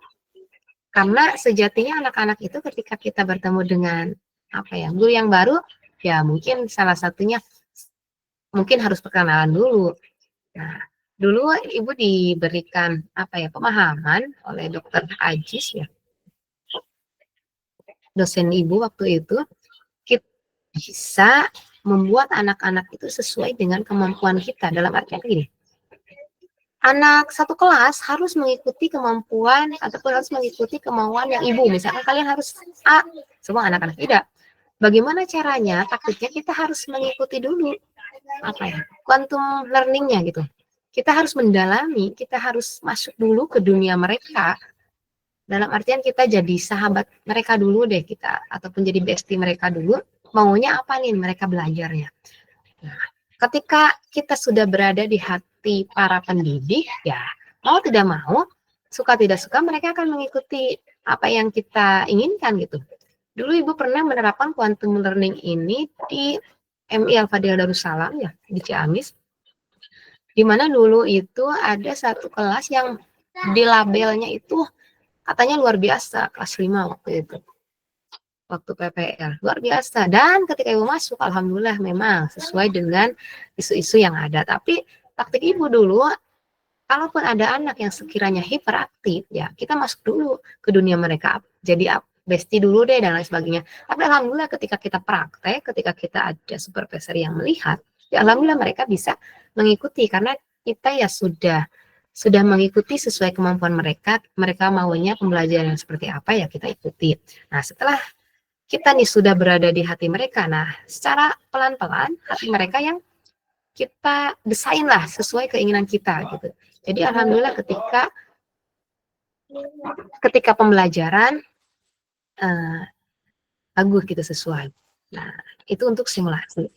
karena sejatinya anak-anak itu ketika kita bertemu dengan apa ya guru yang baru, ya mungkin salah satunya mungkin harus perkenalan dulu. Nah, dulu Ibu diberikan pemahaman oleh Dokter Ajis ya, dosen Ibu waktu itu, kita bisa membuat anak-anak itu sesuai dengan kemampuan kita. Dalam artian gini, anak satu kelas harus mengikuti kemampuan ataupun harus mengikuti kemauan yang Ibu. Misalkan kalian harus A, semua anak-anak tidak. Bagaimana caranya? Takutnya kita harus mengikuti dulu quantum learning-nya gitu. Kita harus mendalami, kita harus masuk dulu ke dunia mereka. Dalam artian kita jadi sahabat mereka dulu deh kita, ataupun jadi bestie mereka dulu. Maunya apa nih mereka belajarnya. Nah, ketika kita sudah berada di hati para pendidik, ya mau tidak mau, suka tidak suka mereka akan mengikuti apa yang kita inginkan gitu. Dulu Ibu pernah menerapkan quantum learning ini di MI Al-Fadhil Darussalam ya, di Ciamis. Di mana dulu itu ada satu kelas yang di labelnya itu katanya luar biasa, kelas 5 waktu itu. Waktu PPL, luar biasa. Dan ketika Ibu masuk, alhamdulillah memang sesuai dengan isu-isu yang ada. Tapi taktik Ibu dulu, kalaupun ada anak yang sekiranya hiperaktif, ya kita masuk dulu ke dunia mereka. Jadi bestie dulu deh dan lain sebagainya. Tapi alhamdulillah ketika kita praktek, ketika kita ada supervisor yang melihat, ya alhamdulillah mereka bisa mengikuti karena kita ya sudah mengikuti sesuai kemampuan mereka maunya pembelajaran seperti apa ya kita ikuti. Nah, setelah kita nih sudah berada di hati mereka, nah secara pelan-pelan hati mereka yang kita desain lah sesuai keinginan kita gitu. Jadi alhamdulillah ketika pembelajaran bagus gitu sesuai. Nah, itu untuk simulasi.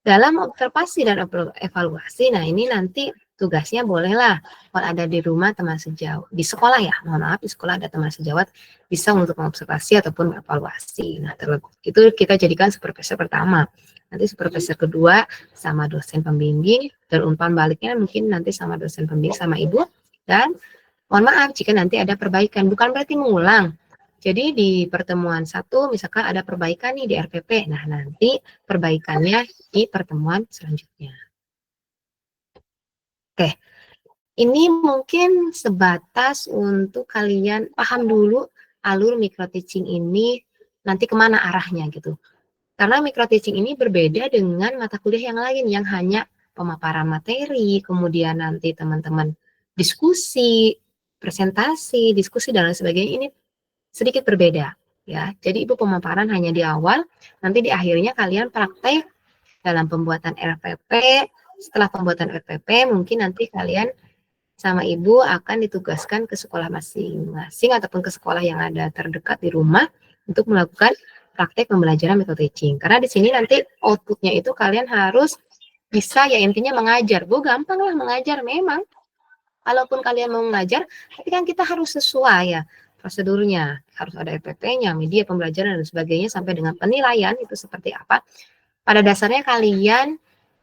Dalam observasi dan evaluasi, nah ini nanti tugasnya bolehlah kalau ada di rumah teman sejawat, di sekolah ya, mohon maaf di sekolah ada teman sejawat bisa untuk mengobservasi ataupun evaluasi. Nah, itu kita jadikan supervisor pertama. Nanti supervisor kedua sama dosen pembimbing dan umpan baliknya mungkin nanti sama dosen pembimbing sama ibu. Dan mohon maaf jika nanti ada perbaikan, bukan berarti mengulang. Jadi di pertemuan satu misalkan ada perbaikan nih di RPP, nah nanti perbaikannya di pertemuan selanjutnya. Oke, ini mungkin sebatas untuk kalian paham dulu alur micro teaching ini nanti kemana arahnya gitu. Karena micro teaching ini berbeda dengan mata kuliah yang lain yang hanya pemaparan materi, kemudian nanti teman-teman diskusi, presentasi, diskusi dan lain sebagainya. Ini sedikit berbeda ya. Jadi Ibu pemaparan hanya di awal, nanti di akhirnya kalian praktek dalam pembuatan RPP. Setelah pembuatan RPP mungkin nanti kalian sama Ibu akan ditugaskan ke sekolah masing-masing ataupun ke sekolah yang ada terdekat di rumah untuk melakukan praktek pembelajaran metode teaching. Karena di sini nanti outputnya itu kalian harus bisa ya intinya mengajar. Bu, gampang lah mengajar memang. Kalaupun kalian mau mengajar, tapi kan kita harus sesuai ya prosedurnya, harus ada RPP-nya, media pembelajaran dan sebagainya sampai dengan penilaian itu seperti apa. Pada dasarnya kalian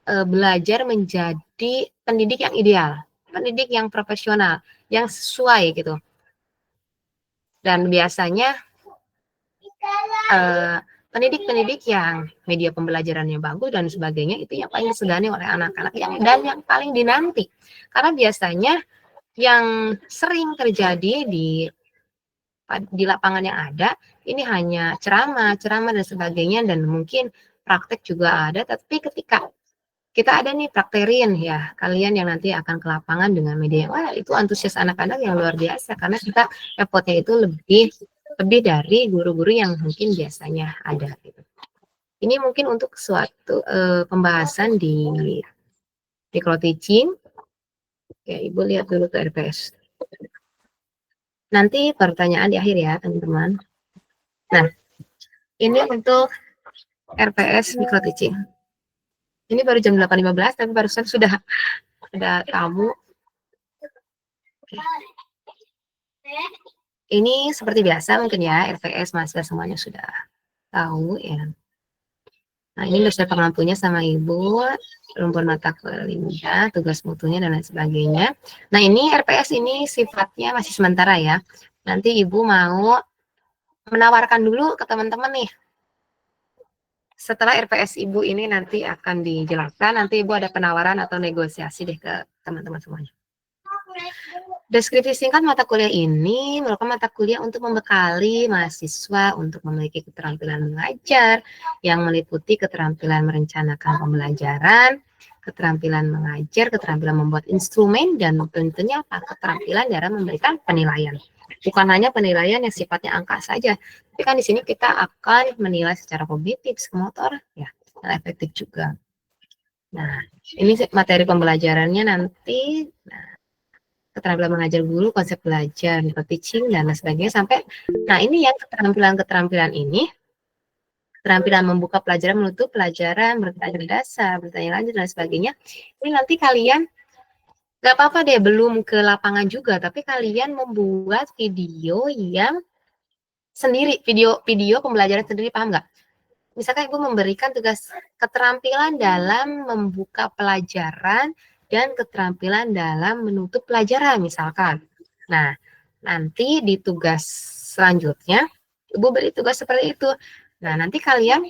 belajar menjadi pendidik yang ideal, pendidik yang profesional, yang sesuai gitu. Dan biasanya pendidik-pendidik yang media pembelajarannya bagus dan sebagainya itu yang paling disegani oleh anak-anak dan yang paling dinanti. Karena biasanya yang sering terjadi di lapangan yang ada ini hanya ceramah dan sebagainya dan mungkin praktek juga ada, tapi ketika kita ada nih prakterin ya kalian yang nanti akan ke lapangan dengan media, wah itu antusias anak-anak yang luar biasa karena kita effortnya itu lebih dari guru-guru yang mungkin biasanya ada gitu. Ini mungkin untuk suatu pembahasan di micro teaching. Ya, Ibu lihat dulu ke RPS. Nanti pertanyaan di akhir ya, teman-teman. Nah, ini untuk RPS micro teaching. Ini baru jam 8.15, tapi barusan sudah ada tamu. Ini seperti biasa mungkin ya, RPS mahasiswa semuanya sudah tahu ya. Nah, ini dosen pengampunya sama Ibu, rumpun mata kuliah, tugas mutunya, dan lain sebagainya. Nah, ini RPS ini sifatnya masih sementara ya. Nanti Ibu mau menawarkan dulu ke teman-teman nih. setelah RPS Ibu ini nanti akan dijelaskan, nanti Ibu ada penawaran atau negosiasi deh ke teman-teman semuanya. Deskripsi singkat mata kuliah ini merupakan mata kuliah untuk membekali mahasiswa untuk memiliki keterampilan mengajar yang meliputi keterampilan merencanakan pembelajaran, keterampilan mengajar, keterampilan membuat instrumen, dan tentunya keterampilan dalam memberikan penilaian. Bukan hanya penilaian yang sifatnya angka saja, tapi kan di sini kita akan menilai secara kognitif, psikomotor, ya, dan efektif juga. Nah, ini materi pembelajarannya nanti. Nah, keterampilan mengajar guru, konsep belajar, teaching, dan lain sebagainya sampai. Nah, ini yang keterampilan ini, keterampilan membuka pelajaran, menutup pelajaran, bertanya dasar, bertanya lanjut, dan sebagainya. Ini nanti kalian nggak apa-apa deh, belum ke lapangan juga, tapi kalian membuat video yang sendiri, video pembelajaran sendiri, paham nggak? Misalkan Ibu memberikan tugas keterampilan dalam membuka pelajaran dan keterampilan dalam menutup pelajaran misalkan. Nah, nanti di tugas selanjutnya Ibu beri tugas seperti itu. Nah, nanti kalian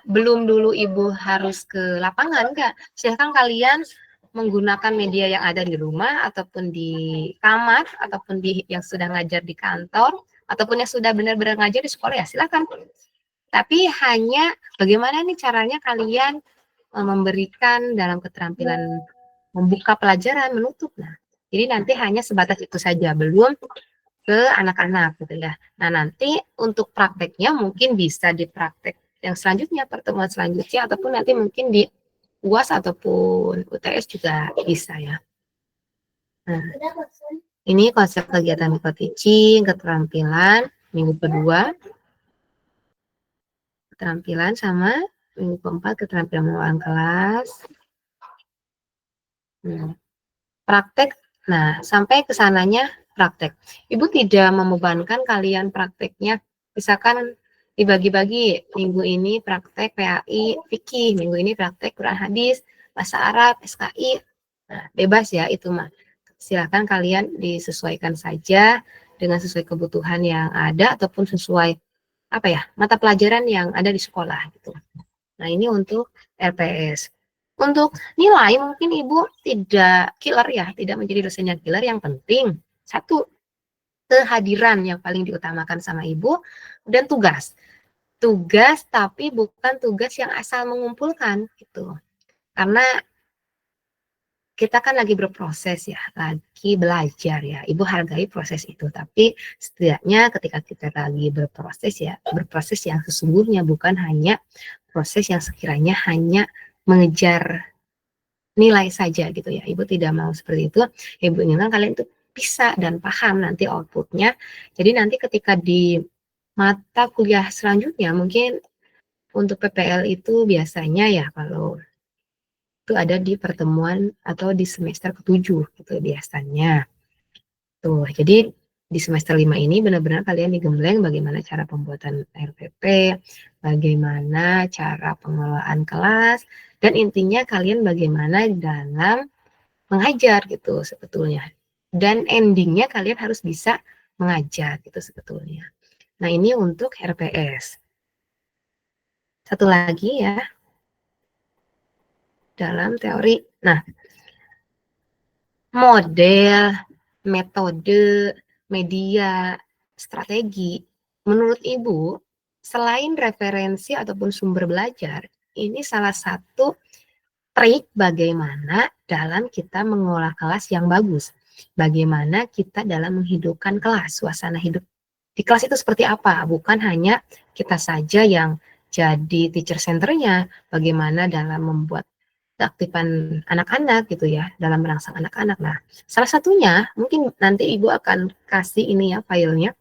belum dulu Ibu harus ke lapangan, enggak. Silahkan kalian menggunakan media yang ada di rumah ataupun di kamar ataupun yang sudah ngajar di kantor ataupun yang sudah benar-benar ngajar di sekolah, ya silakan. Tapi hanya bagaimana nih caranya kalian memberikan dalam keterampilan membuka pelajaran, menutup. Nah, jadi nanti hanya sebatas itu saja, belum ke anak-anak gitu ya. Nah, nanti untuk prakteknya mungkin bisa di praktek yang selanjutnya, pertemuan selanjutnya, ataupun nanti mungkin di UAS ataupun UTS juga bisa ya. Nah, ini konsep kegiatan teaching, keterampilan minggu kedua, keterampilan sama minggu keempat keterampilan mengelola kelas. Praktek. Nah, sampai ke sananya praktek. Ibu tidak membebankan kalian prakteknya. Misalkan dibagi-bagi, minggu ini praktek PAI, fikih, minggu ini praktek Quran hadis, bahasa Arab, SKI. Nah, bebas ya itu mah. Silakan kalian disesuaikan saja dengan sesuai kebutuhan yang ada ataupun sesuai mata pelajaran yang ada di sekolah gitu. Nah, ini untuk RPS. Untuk nilai mungkin Ibu tidak killer ya, tidak menjadi dosen yang killer. Yang penting satu, kehadiran yang paling diutamakan sama Ibu, dan tugas. Tugas tapi bukan tugas yang asal mengumpulkan gitu. Karena kita kan lagi berproses ya, lagi belajar ya. Ibu hargai proses itu, tapi setidaknya ketika kita lagi berproses ya, berproses yang sesungguhnya, bukan hanya proses yang sekiranya hanya mengejar nilai saja gitu ya. Ibu tidak mau seperti itu. Ibu inginkan kalian itu bisa dan paham nanti outputnya. Jadi nanti ketika di mata kuliah selanjutnya, mungkin untuk PPL itu biasanya ya kalau itu ada di pertemuan atau di semester ke-7 gitu biasanya. Tuh, jadi di semester 5 ini benar-benar kalian digembleng bagaimana cara pembuatan RPP, bagaimana cara pengelolaan kelas, dan intinya kalian bagaimana dalam mengajar gitu sebetulnya. Dan endingnya kalian harus bisa mengajar gitu sebetulnya. Nah, ini untuk RPS. Satu lagi ya, dalam teori. Nah, model, metode, media, strategi, menurut Ibu, selain referensi ataupun sumber belajar, ini salah satu trik bagaimana dalam kita mengolah kelas yang bagus. Bagaimana kita dalam menghidupkan kelas, suasana hidup di kelas itu seperti apa, bukan hanya kita saja yang jadi teacher center-nya, bagaimana dalam membuat keaktifan anak-anak gitu ya, dalam merangsang anak-anak. Nah, salah satunya mungkin nanti Ibu akan kasih ini ya filenya.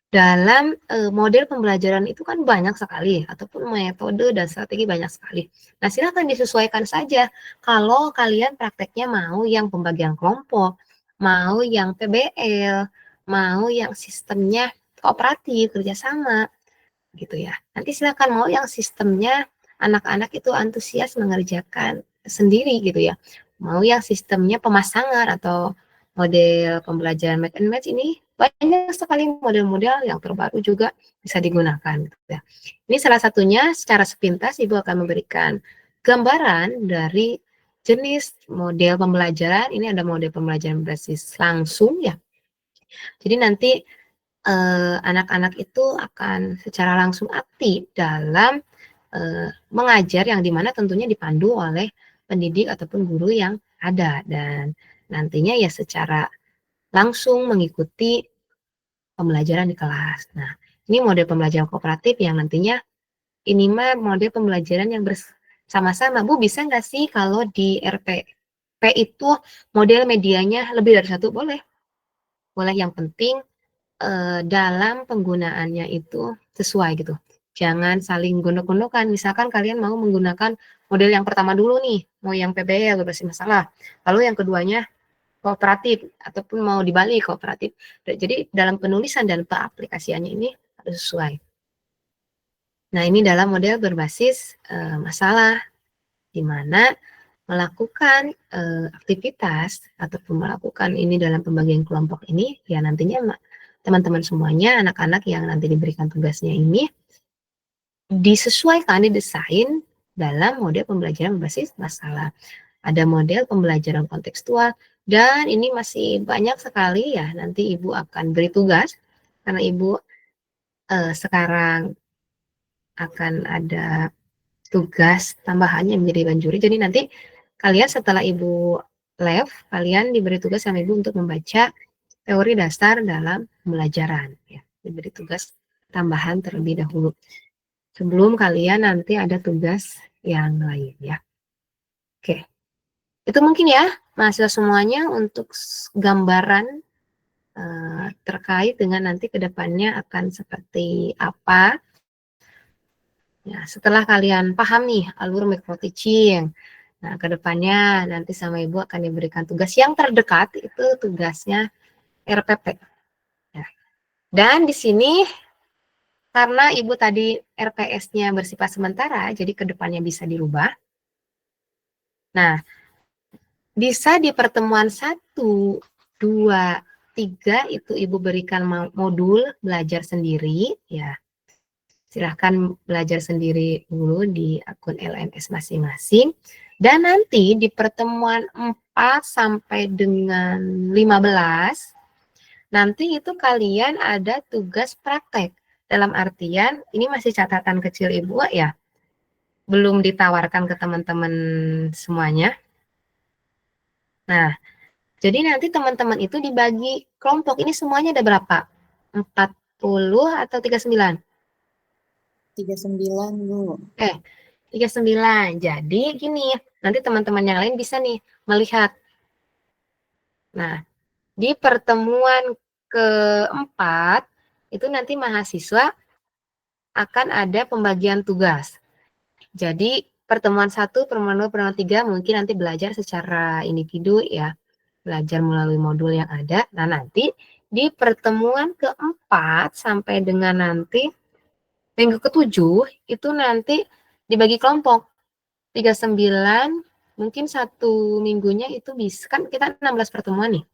Dalam model pembelajaran itu kan banyak sekali, ataupun metode dan strategi banyak sekali. Nah, silakan disesuaikan saja. Kalau kalian prakteknya mau yang pembagian kelompok, mau yang PBL, mau yang sistemnya kooperatif, kerjasama, gitu ya. Nanti silakan mau yang sistemnya anak-anak itu antusias mengerjakan sendiri gitu ya. Mau yang sistemnya pemasangan atau model pembelajaran match and match, ini banyak sekali model-model yang terbaru juga bisa digunakan. Gitu ya. Ini salah satunya secara sepintas Ibu akan memberikan gambaran dari jenis model pembelajaran. Ini ada model pembelajaran berbasis langsung ya. Jadi nanti anak-anak itu akan secara langsung aktif dalam mengajar yang dimana tentunya dipandu oleh pendidik ataupun guru yang ada dan nantinya ya secara langsung mengikuti pembelajaran di kelas. Nah, ini model pembelajaran kooperatif yang nantinya ini mah model pembelajaran yang bersama-sama. Bu, bisa nggak sih kalau di RPP itu model medianya lebih dari satu? Boleh. Boleh, yang penting dalam penggunaannya itu sesuai gitu. Jangan saling gondok-gondokan. Misalkan kalian mau menggunakan model yang pertama dulu nih, mau yang PBL berbasis masalah. Lalu yang keduanya kooperatif ataupun mau dibalik kooperatif. Jadi dalam penulisan dan pengaplikasiannya ini harus sesuai. Nah, ini dalam model berbasis masalah di mana melakukan aktivitas ataupun melakukan ini dalam pembagian kelompok ini ya nantinya teman-teman semuanya, anak-anak yang nanti diberikan tugasnya ini disesuaikan, didesain dalam model pembelajaran berbasis masalah. Ada model pembelajaran kontekstual, dan ini masih banyak sekali ya, nanti Ibu akan beri tugas, karena Ibu sekarang akan ada tugas tambahannya menjadi banjuri, jadi nanti kalian setelah Ibu live, kalian diberi tugas sama Ibu untuk membaca teori dasar dalam pembelajaran ya. Diberi tugas tambahan terlebih dahulu sebelum kalian nanti ada tugas yang lain ya. Oke. Itu mungkin ya mahasiswa semuanya untuk gambaran terkait dengan nanti kedepannya akan seperti apa. Ya, setelah kalian paham nih alur micro teaching, nah kedepannya nanti sama Ibu akan diberikan tugas yang terdekat, itu tugasnya RPP. Ya. Dan di sini karena Ibu tadi RPS-nya bersifat sementara, jadi kedepannya bisa dirubah. Nah, bisa di pertemuan 1, 2, 3 itu Ibu berikan modul belajar sendiri, ya. Silahkan belajar sendiri dulu di akun LMS masing-masing. Dan nanti di pertemuan 4 sampai dengan 15, nanti itu kalian ada tugas praktek. Dalam artian, ini masih catatan kecil Ibu ya, belum ditawarkan ke teman-teman semuanya. Nah, jadi nanti teman-teman itu dibagi kelompok. Ini semuanya ada berapa? 40 atau 39? 39, Bu. 39. Jadi gini, nanti teman-teman yang lain bisa nih melihat. Nah, di pertemuan keempat, itu nanti mahasiswa akan ada pembagian tugas. Jadi pertemuan 1, pertemuan 2, pertemuan 3 mungkin nanti belajar secara individu ya, belajar melalui modul yang ada. Nah nanti di pertemuan keempat sampai dengan nanti minggu ke-7 itu nanti dibagi kelompok 39, mungkin satu minggunya itu bisa, kan kita 16 pertemuan nih,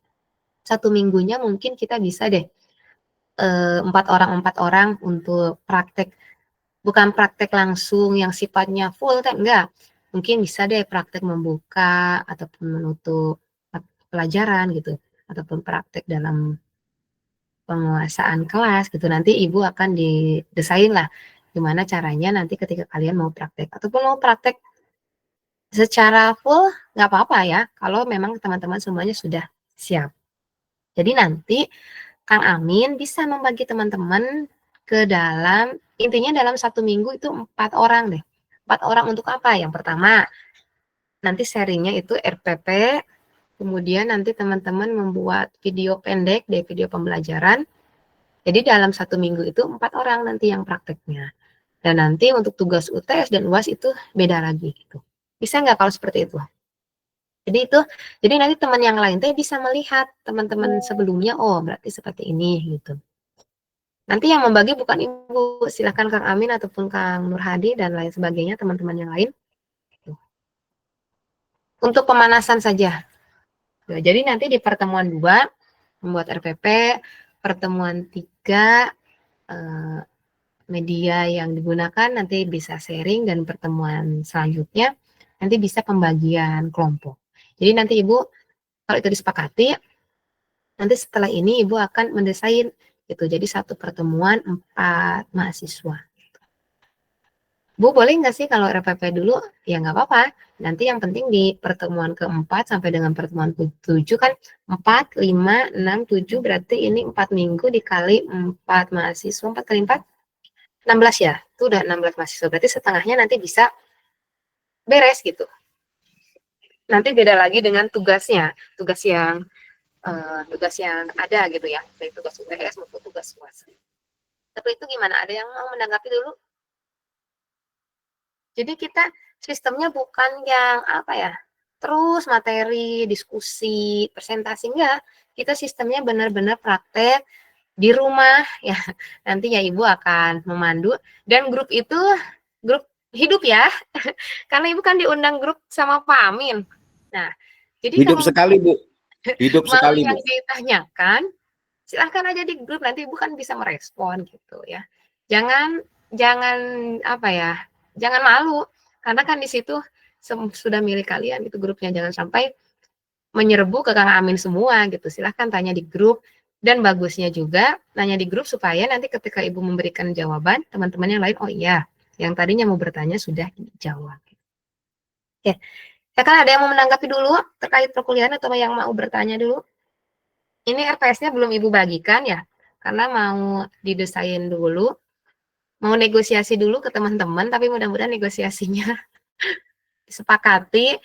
satu minggunya mungkin kita bisa deh 4 orang untuk praktek. Bukan praktek langsung yang sifatnya full time, enggak. Mungkin bisa deh praktek membuka ataupun menutup pelajaran gitu, ataupun praktek dalam penguasaan kelas gitu. Nanti Ibu akan didesain lah gimana caranya nanti ketika kalian mau praktek. Ataupun mau praktek secara full, nggak apa-apa ya, kalau memang teman-teman semuanya sudah siap. Jadi nanti Kang Amin bisa membagi teman-teman ke dalam, intinya dalam satu minggu itu 4 orang deh. 4 orang untuk apa? Yang pertama, nanti sharingnya itu RPP, kemudian nanti teman-teman membuat video pendek dari video pembelajaran. Jadi dalam satu minggu itu 4 orang nanti yang prakteknya. Dan nanti untuk tugas UTS dan UAS itu beda lagi gitu. Bisa nggak kalau seperti itu? Jadi nanti teman yang lain teh bisa melihat teman-teman sebelumnya, oh berarti seperti ini gitu. Nanti yang membagi bukan Ibu, silahkan Kang Amin ataupun Kang Nur Hadi dan lain sebagainya, teman-teman yang lain. Untuk pemanasan saja. Jadi nanti di pertemuan 2, membuat RPP, pertemuan 3 media yang digunakan nanti bisa sharing, dan pertemuan selanjutnya nanti bisa pembagian kelompok. Jadi nanti Ibu kalau itu disepakati, nanti setelah ini Ibu akan mendesain gitu. Jadi satu pertemuan 4 mahasiswa. Bu, boleh nggak sih kalau RPP dulu? Ya nggak apa-apa. Nanti yang penting di pertemuan keempat sampai dengan pertemuan ke-7 kan 4, 5, 6, 7 berarti ini 4 minggu dikali 4 mahasiswa. 4 kali 4, 16 ya? Itu udah 16 mahasiswa. Berarti setengahnya nanti bisa beres gitu. Nanti beda lagi dengan tugasnya. Tugas yang ada gitu ya. Baik tugas UTS maupun tugas UAS. Tapi itu gimana? Ada yang mau menanggapi dulu? Jadi kita sistemnya bukan yang apa ya, terus materi, diskusi, presentasi, enggak. Kita sistemnya benar-benar praktek di rumah ya. Nanti ya Ibu akan memandu, dan grup itu grup hidup ya. Karena Ibu kan diundang grup sama Pak Amin. Nah, jadi Hidup kalau sekali, Bu. Hidup mau sekali, yang Bu. ditanyakan, silahkan aja di grup, nanti Ibu kan bisa merespon gitu ya. Jangan apa ya, jangan malu, karena kan di situ sudah milik kalian itu grupnya. Jangan sampai menyerbu ke Kang Amin semua gitu. Silahkan tanya di grup, dan bagusnya juga nanya di grup supaya nanti ketika Ibu memberikan jawaban, teman-teman yang lain, oh iya, yang tadinya mau bertanya sudah dijawab. Oke, ya kan ada yang mau menanggapi dulu terkait perkuliahan atau yang mau bertanya dulu? Ini RPS-nya belum Ibu bagikan ya, karena mau didesain dulu. Mau negosiasi dulu ke teman-teman, tapi mudah-mudahan negosiasinya disepakati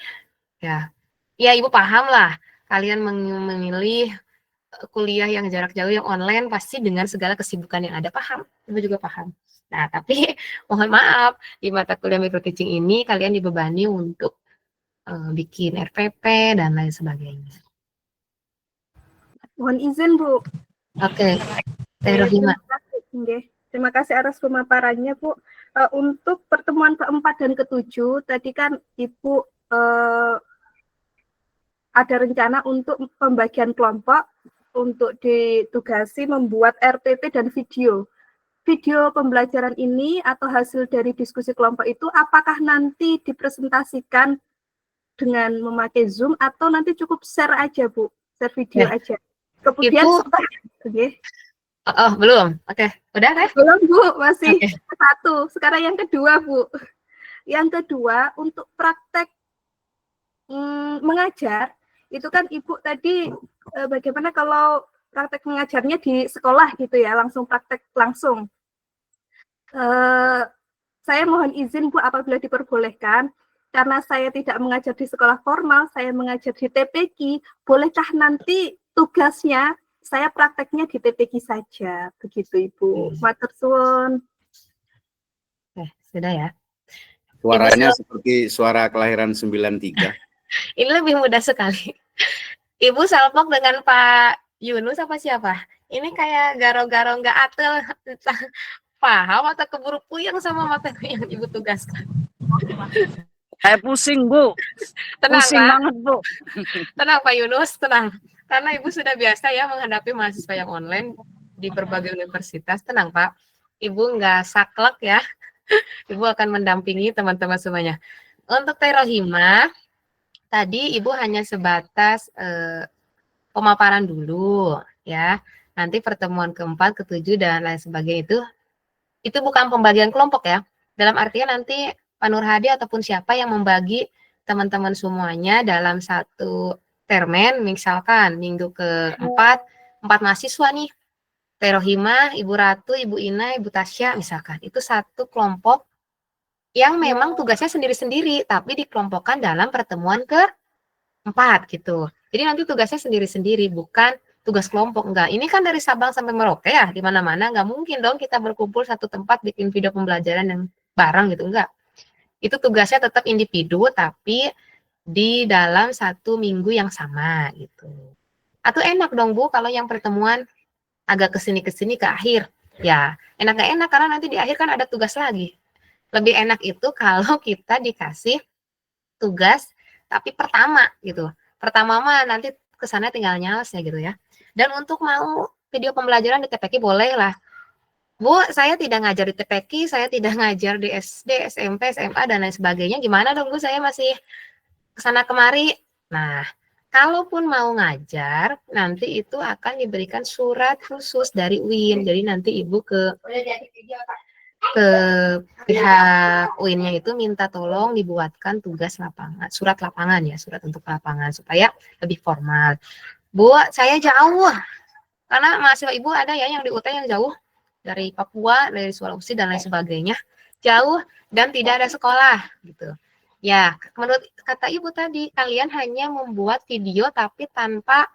ya. Ya Ibu paham lah, kalian memilih kuliah yang jarak jauh, yang online, pasti dengan segala kesibukan yang ada, paham. Ibu juga paham. Nah, tapi mohon maaf, di mata kuliah micro teaching ini kalian dibebani untuk bikin RPP dan lain sebagainya. Mohon izin, Bu. Oke, Teh Rohima. Terima kasih atas pemaparannya, Bu. Untuk pertemuan keempat dan ketujuh, tadi kan Ibu ada rencana untuk pembagian kelompok, untuk ditugasi membuat RPP dan video. Video pembelajaran ini atau hasil dari diskusi kelompok itu apakah nanti dipresentasikan dengan memakai Zoom atau nanti cukup share aja, Bu? Share video aja. Kemudian belum. Oke. Udah, Teh? Belum, Bu. Masih satu. Sekarang yang kedua, Bu. Yang kedua, untuk praktek mengajar, itu kan Ibu tadi bagaimana kalau praktek mengajarnya di sekolah gitu ya, langsung praktek langsung. Saya mohon izin, Bu, apabila diperbolehkan, karena saya tidak mengajar di sekolah formal, saya mengajar di TPQ, bolehkah nanti tugasnya saya prakteknya di TPQ saja, begitu Ibu. Matur suwun. Sudah ya. Suaranya seperti suara kelahiran 93. Ini lebih mudah sekali. Ibu salpok dengan Pak Yunus apa siapa? Ini kayak garo-garo nggak atel, entah paham atau keburu puyeng sama materi yang Ibu tugaskan. Saya pusing, Bu. Tenang, pusing Pak. banget, Bu. Tenang, Pak Yunus, tenang. Karena Ibu sudah biasa ya menghadapi mahasiswa yang online di berbagai universitas. Tenang, Pak. Ibu nggak saklek ya. Ibu akan mendampingi teman-teman semuanya. Untuk Teh Rohima, tadi Ibu hanya sebatas pemaparan dulu ya. Nanti pertemuan keempat, ketujuh, dan lain sebagainya itu bukan pembagian kelompok ya. Dalam artian nanti Pak Nur Hadi ataupun siapa yang membagi teman-teman semuanya dalam satu termen, misalkan minggu keempat, 4 mahasiswa nih, Teh Rohima, Ibu Ratu, Ibu Ina, Ibu Tasya, misalkan. Itu satu kelompok yang memang tugasnya sendiri-sendiri, tapi dikelompokkan dalam pertemuan keempat gitu. Jadi nanti tugasnya sendiri-sendiri, bukan tugas kelompok, enggak. Ini kan dari Sabang sampai Merauke ya, di mana-mana, enggak mungkin dong kita berkumpul satu tempat bikin video pembelajaran yang bareng gitu, enggak. Itu tugasnya tetap individu, tapi di dalam satu minggu yang sama gitu. Atau enak dong Bu, kalau yang pertemuan agak kesini-kesini ke akhir. Ya, enak gak enak, karena nanti di akhir kan ada tugas lagi. Lebih enak itu kalau kita dikasih tugas, tapi pertama gitu. Pertama mah nanti kesana tinggal nyales ya gitu ya. Dan untuk mau video pembelajaran di TPQ boleh lah. Bu, saya tidak ngajar di TPQ, saya tidak ngajar di SD, SMP, SMA, dan lain sebagainya. Gimana dong Bu, saya masih kesana kemari. Nah, kalaupun mau ngajar, nanti itu akan diberikan surat khusus dari UIN. Jadi nanti Ibu ke pihak UIN-nya itu minta tolong dibuatkan tugas lapangan, surat lapangan ya, surat untuk lapangan supaya lebih formal. Bu, saya jauh. Karena mahasiswa Ibu ada ya yang di UT yang jauh dari Papua, dari Sulawesi dan lain sebagainya. Jauh dan tidak ada sekolah gitu. Ya, menurut kata Ibu tadi, kalian hanya membuat video tapi tanpa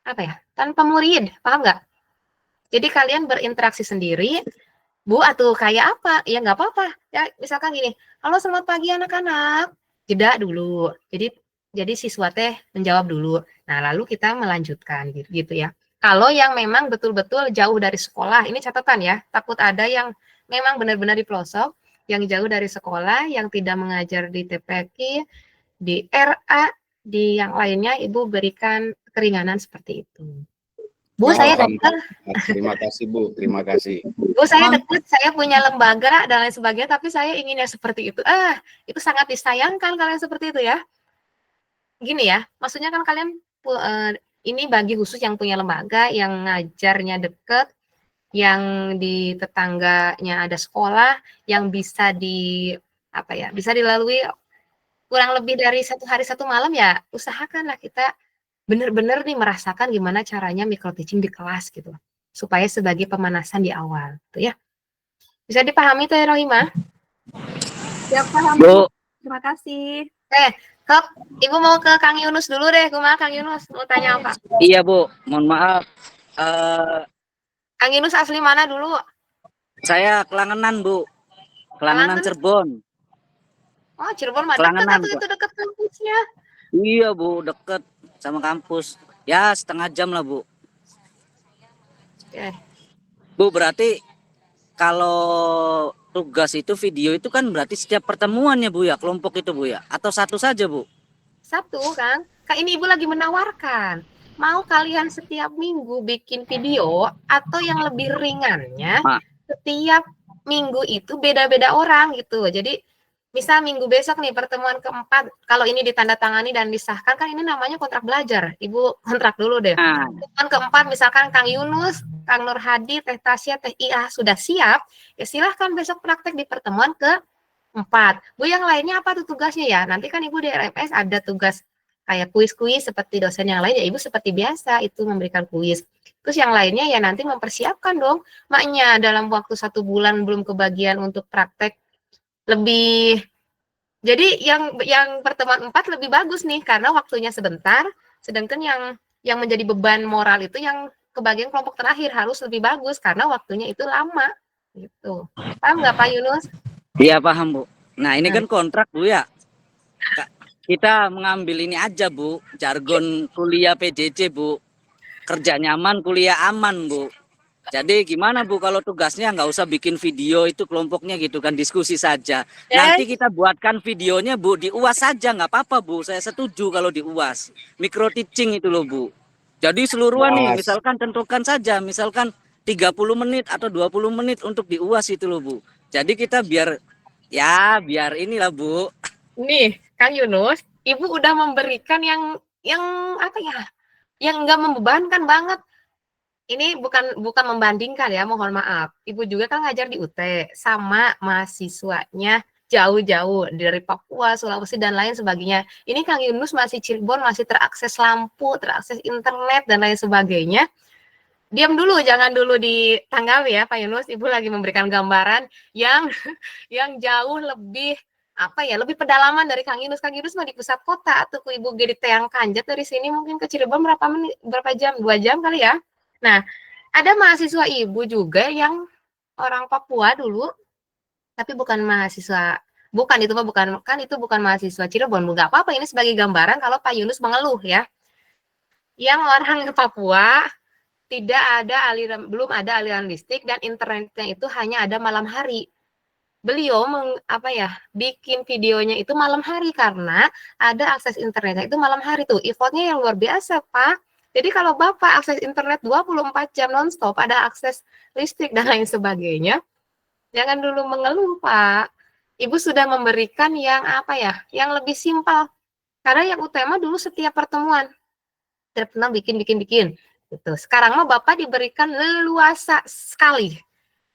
apa ya? Tanpa murid, paham nggak? Jadi kalian berinteraksi sendiri. Bu, atau kayak apa? Ya nggak apa-apa. Ya, misalkan gini, halo selamat pagi anak-anak. Jeda dulu. Jadi siswa teh menjawab dulu. Nah, lalu kita melanjutkan gitu ya. Kalau yang memang betul-betul jauh dari sekolah, ini catatan ya. Takut ada yang memang benar-benar di pelosok, yang jauh dari sekolah, yang tidak mengajar di TPQ, di RA, di yang lainnya Ibu berikan keringanan seperti itu. Bu, saya dokter. Terima kasih Bu, terima kasih. Bu, saya dekat, saya punya lembaga dan lain sebagainya, tapi saya ingin yang seperti itu. Itu sangat disayangkan kalian seperti itu ya. Gini ya, maksudnya kan kalian ini bagi khusus yang punya lembaga, yang ngajarnya deket, yang di tetangganya ada sekolah, yang bisa bisa dilalui kurang lebih dari 1 hari 1 malam ya, usahakanlah kita benar-benar nih merasakan gimana caranya micro teaching di kelas gitu, supaya sebagai pemanasan di awal, tuh ya. Bisa dipahami tuh ya Rohima? Ya, paham. Bu, Terima kasih. Ibu mau ke Kang Yunus dulu deh, Kang Yunus mau tanya apa? iya Bu, mohon maaf. Kang Yunus asli mana dulu? Saya Kelangenan Bu, Kelangenan Kelangenan? Cirebon. Oh, Cirebon mah Kelangenan, dekat itu dekat kampusnya. Iya Bu, deket sama kampus. Ya setengah jam lah Bu. Bu, berarti kalau tugas itu video itu kan berarti setiap pertemuan ya Bu ya, kelompok itu Bu ya? Atau satu saja Bu? Satu kan, Kak ini Ibu lagi menawarkan. Mau kalian setiap minggu bikin video atau yang lebih ringannya, setiap minggu itu beda-beda orang gitu. Jadi misal minggu besok nih pertemuan keempat, kalau ini ditandatangani dan disahkan kan ini namanya kontrak belajar. Ibu kontrak dulu deh. Pertemuan keempat misalkan Kang Yunus, Kang Nur Hadi, Teh Tasya, Teh Iya sudah siap, ya silahkan besok praktek di pertemuan keempat. Bu, yang lainnya apa tuh tugasnya ya? Nanti kan Ibu di RMS ada tugas kayak kuis-kuis seperti dosen yang lain, ya Ibu seperti biasa itu memberikan kuis. Terus yang lainnya ya nanti mempersiapkan dong maknya dalam waktu 1 bulan belum kebagian untuk praktek lebih. Jadi yang pertemuan 4 lebih bagus nih karena waktunya sebentar, sedangkan yang menjadi beban moral itu yang kebagian kelompok terakhir harus lebih bagus karena waktunya itu lama gitu. Paham nggak Pak Yunus? Iya paham Bu. Nah ini kan kontrak Bu ya. Kita mengambil ini aja Bu, jargon kuliah PJJ Bu. Kerja nyaman, kuliah aman Bu. Jadi gimana Bu kalau tugasnya nggak usah bikin video itu kelompoknya gitu kan, diskusi saja. Nanti kita buatkan videonya Bu di UAS saja nggak apa-apa Bu. Saya setuju kalau di UAS. Micro teaching itu loh Bu. Jadi seluruhan nih misalkan tentukan saja misalkan 30 menit atau 20 menit untuk di UAS itu loh Bu. Jadi kita biar inilah Bu. Nih, Kang Yunus, Ibu udah memberikan yang apa ya? Yang enggak membebankan banget. Ini bukan membandingkan ya, mohon maaf. Ibu juga kan ngajar di UT sama mahasiswanya jauh-jauh dari Papua, Sulawesi dan lain sebagainya. Ini Kang Yunus masih Cirebon, masih terakses lampu, terakses internet dan lain sebagainya. Diam dulu, jangan dulu ditanggapi ya Pak Yunus. Ibu lagi memberikan gambaran yang jauh lebih lebih pedalaman dari Kang Yunus. Kang Yunus mah di pusat kota atau Ibu di Teang Kanjat dari sini mungkin ke Cirebon berapa jam? 2 jam kali ya. Nah, ada mahasiswa Ibu juga yang orang Papua dulu, tapi bukan mahasiswa, itu bukan mahasiswa Cirebon. Enggak apa-apa, ini sebagai gambaran kalau Pak Yunus mengeluh ya. Yang orang Papua belum ada aliran listrik dan internetnya itu hanya ada malam hari. Beliau bikin videonya itu malam hari karena ada akses internetnya itu malam hari tuh. Effortnya yang luar biasa Pak. Jadi kalau Bapak akses internet 24 jam nonstop, ada akses listrik dan lain sebagainya, jangan dulu mengeluh, Pak. Ibu sudah memberikan yang apa ya, yang lebih simpel. Karena yang utama dulu setiap pertemuan. Tidak bikin. Gitu. Sekarang mah Bapak diberikan leluasa sekali.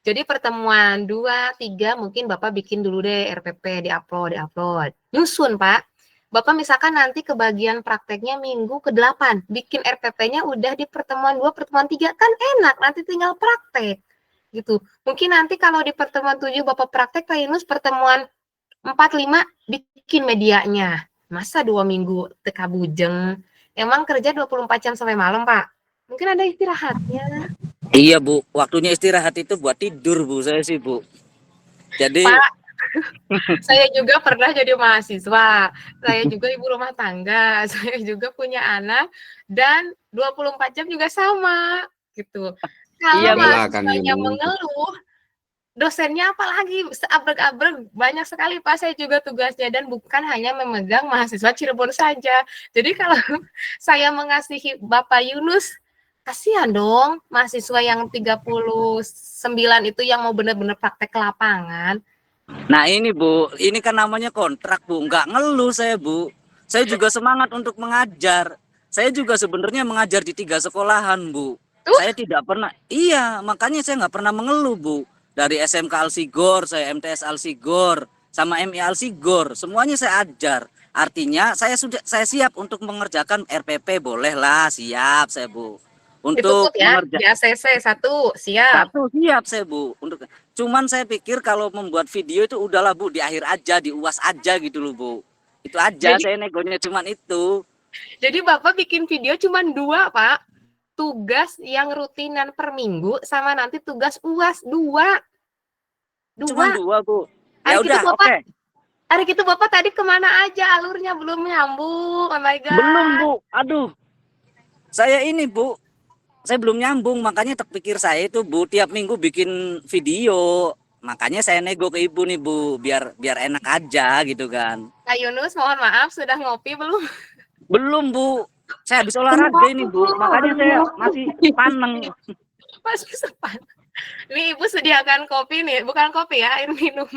Jadi pertemuan 2, 3 mungkin Bapak bikin dulu deh RPP, diupload. Nyusun, Pak. Bapak misalkan nanti ke bagian prakteknya minggu ke-8, bikin RPP-nya udah di pertemuan 2, pertemuan 3, kan enak, nanti tinggal praktek. Gitu. Mungkin nanti kalau di pertemuan 7 Bapak praktek, Pak Yunus pertemuan 4, 5 bikin medianya. Masa 2 minggu teka bujeng. Emang kerja 24 jam sampai malam, Pak? Mungkin ada istirahatnya. Iya Bu, waktunya istirahat itu buat tidur Bu, saya sih Bu. Jadi Pak, saya juga pernah jadi mahasiswa, saya juga ibu rumah tangga, saya juga punya anak, dan 24 jam juga sama, gitu. Kalau Iya, Bu. mahasiswanya mengeluh, dosennya apalagi seabrek-abrek, banyak sekali Pak, saya juga tugasnya, dan bukan hanya memegang mahasiswa Cirebon saja. Jadi kalau saya mengasihi Bapak Yunus, kasihan dong mahasiswa yang 39 itu yang mau benar-benar praktek ke lapangan. Nah ini Bu, ini kan namanya kontrak Bu, nggak ngeluh saya Bu. Saya juga semangat untuk mengajar. Saya juga sebenarnya mengajar di 3 sekolahan Bu. Saya tidak pernah, iya makanya saya nggak pernah mengeluh Bu. Dari SMK Alsigor, saya MTS Alsigor, sama MI Alsigor, semuanya saya ajar. Artinya saya siap untuk mengerjakan RPP, bolehlah siap saya Bu. Untuk Ditutup ya, di ACC 1, siap. Satu siap saya Bu. Cuman saya pikir kalau membuat video itu udahlah Bu, di akhir aja, di UAS aja gitu loh Bu. Itu aja, saya negonya cuman itu. Jadi Bapak bikin video cuman 2, Pak. Tugas yang rutinan per minggu sama nanti tugas UAS 2. Cuman 2 Bu. Ya Hari udah, itu Bapak, oke. hari itu Bapak tadi kemana aja? Alurnya belum nyambung. Oh my God. Belum Bu. Aduh. Saya ini Bu, saya belum nyambung, makanya terpikir saya itu Bu, tiap minggu bikin video. Makanya saya nego ke Ibu nih Bu, biar enak aja gitu kan. Kak Yunus, mohon maaf, sudah ngopi belum? Belum Bu. Saya habis olahraga ini Bu, makanya saya masih paneng. Masih sempat. Nih Ibu sediakan kopi nih, bukan kopi ya, air minum.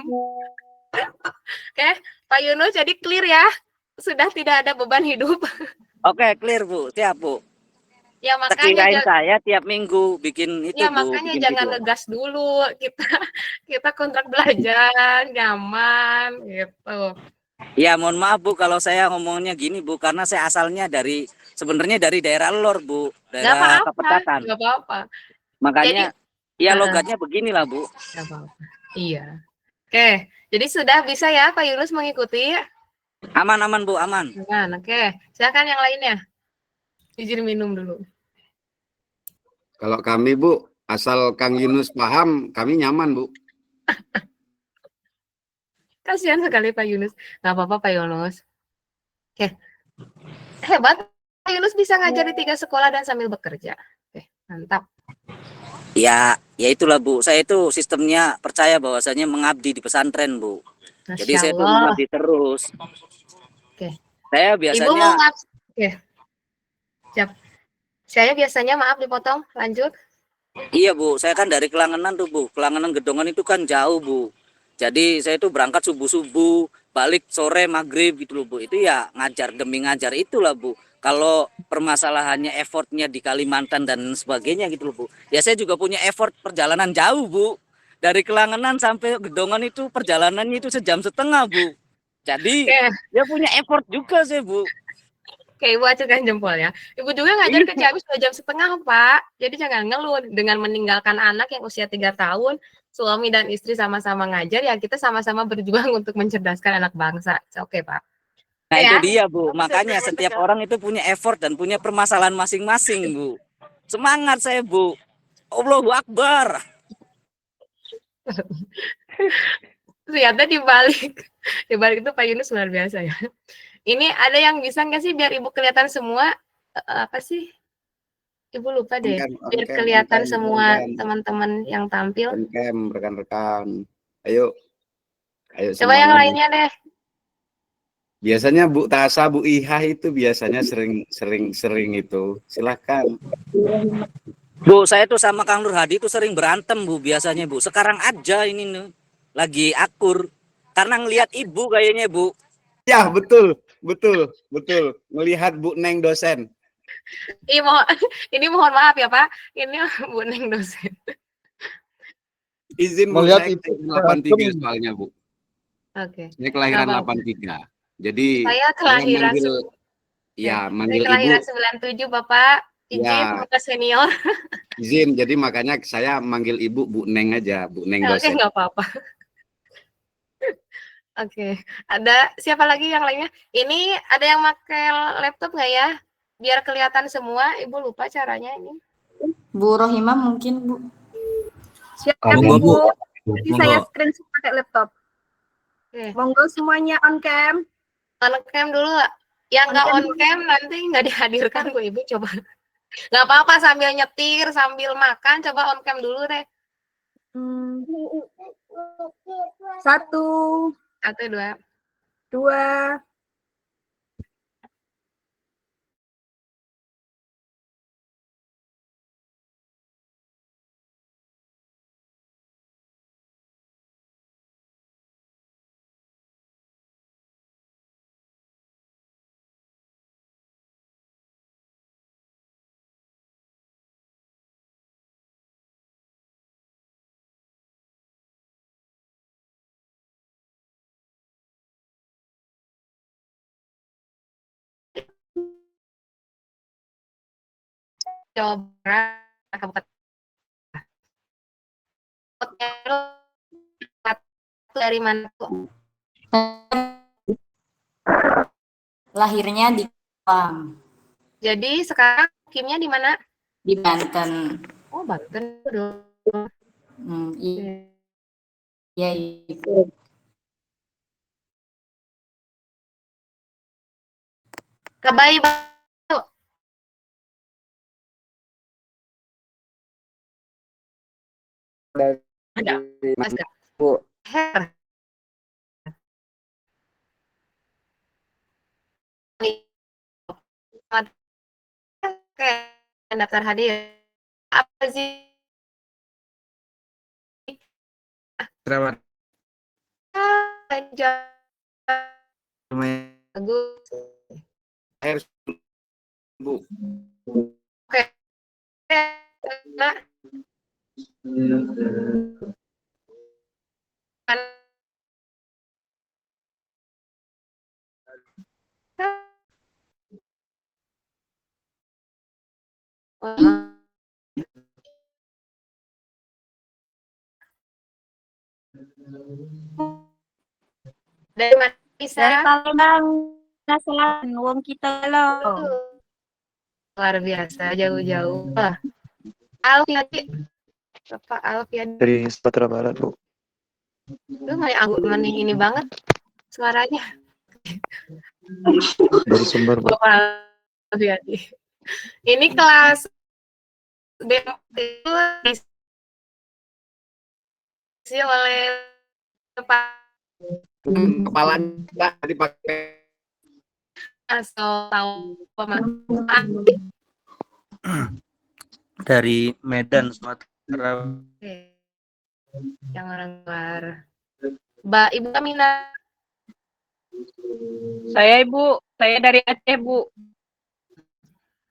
Oke, Pak Yunus jadi clear ya, sudah tidak ada beban hidup. Oke, clear Bu, siap Bu. Ya makanya Sekirain saya tiap minggu bikin itu ya Bu, makanya bikin jangan video. ngegas dulu, kita kontrak belajar nyaman gitu. Ya mohon maaf Bu kalau saya ngomongnya gini Bu, karena saya asalnya sebenarnya dari daerah Lor Bu, daerah Kapetakan. Nggak apa-apa. Makanya Jadi, ya logatnya beginilah Bu. Nggak apa-apa. Iya. Oke, jadi sudah bisa ya Pak Yunus mengikuti? Aman Bu, aman. Aman, oke. Silakan yang lainnya. Izin minum dulu. Kalau kami Bu, asal Kang Yunus paham, kami nyaman Bu. Kasihan sekali Pak Yunus. Nggak apa-apa Pak Yunus. Oke. Hebat. Pak Yunus bisa ngajar di 3 sekolah dan sambil bekerja. Oke, mantap. Ya itulah Bu. Saya itu sistemnya percaya bahwasanya mengabdi di pesantren Bu. Jadi saya tuh mengabdi terus. Oke. Saya biasanya. Ibu mau ngabdi. Oke. Siap. Saya biasanya maaf dipotong. Lanjut. Iya Bu, saya kan dari Kelangenan tuh Bu. Kelangenan Gedongan itu kan jauh Bu. Jadi saya tuh berangkat subuh-subuh, balik sore maghrib gitu loh Bu. Itu ya ngajar demi ngajar itulah Bu. Kalau permasalahannya effortnya di Kalimantan dan sebagainya gitu loh Bu. Ya saya juga punya effort perjalanan jauh Bu. Dari Kelangenan sampai Gedongan itu perjalanannya itu 1,5 jam Bu. Jadi ya punya effort juga saya Bu. Oke, Ibu acungkan jempol ya. Ibu juga ngajar ke Ciamis 2,5 jam, Pak. Jadi jangan ngeluh dengan meninggalkan anak yang usia 3 tahun, suami dan istri sama-sama ngajar, ya kita sama-sama berjuang untuk mencerdaskan anak bangsa. Oke, Pak. Nah itu dia Bu, makanya setiap orang itu punya effort dan punya permasalahan masing-masing Bu. Semangat saya Bu. Allahu Akbar. Ternyata di balik itu Pak Yunus luar biasa ya. Ini ada yang bisa nggak sih biar Ibu kelihatan semua, apa sih? Ibu lupa deh. Biar kelihatan semua teman-teman yang tampil. Rekan-rekan. Ayo Coba yang lainnya deh. Biasanya Bu Tasa, Bu Iha itu biasanya sering itu. Silakan. Bu, saya tuh sama Kang Nur Hadi tuh sering berantem Bu biasanya Bu. Sekarang aja ini nih lagi akur karena ngelihat Ibu kayaknya Bu. Ya, betul. Melihat Bu Neng dosen. Ini mohon, ini mohon maaf ya Pak, ini Bu Neng dosen. Izin Bu, Melihat saya itu kelahiran 83 soalnya Bu. Oke. Saya kelahiran Nggak apa-apa. 83. Jadi Saya kelahiran manggil saya manggil Ibu kelahiran 97 Bapak. Izin ya, Bapak senior. izin. Jadi makanya saya manggil Ibu Bu Neng aja, Bu Neng Oke, dosen. nggak apa-apa. Oke, ada siapa lagi yang lainnya? Ini ada yang pakai laptop nggak ya? Biar kelihatan semua. Ibu lupa caranya ini. Bu Rohimah mungkin Bu. Siap Monggo, Bu. Ibu. Jadi Monggo. saya screenshot pakai laptop. Oke, Monggo semuanya on cam. on cam dulu. Yang nggak On cam on cam nanti nggak dihadirkan Bu Ibu, coba. Nggak apa-apa sambil nyetir, sambil makan, coba on cam dulu deh. 1, Satu, dua. 2, Jawa Barat, Kabupaten dari mana Bu? Lahirnya di Malang, Jadi sekarang kimnya di mana? di Banten. Oh, Banten dong. Iya, Ibu. Kebayi Bu. Ada. Mas Bu. Her. Oke, daftar hadir. Apa sih? Selamat Bagus. akhir Bu. Oke. Nah, dari mana bisa? Dari Palembang, Nasalan, wong kita lo. Luar biasa, jauh-jauh. Alfiadi, Bapak Alfiadi. Dari Sumatera Barat, Bu. Lu maning ini banget suaranya. Dari Sumber, Bu. Bapak Alfiadi. Ini kelas demo itu diisi oleh Pak Kepala enggak dipakai. Asal tahu pemahaman. Dari Medan, Sumatera. Yang orang luar. Mbak Ibu Kamina. Saya Ibu, saya dari Aceh Bu.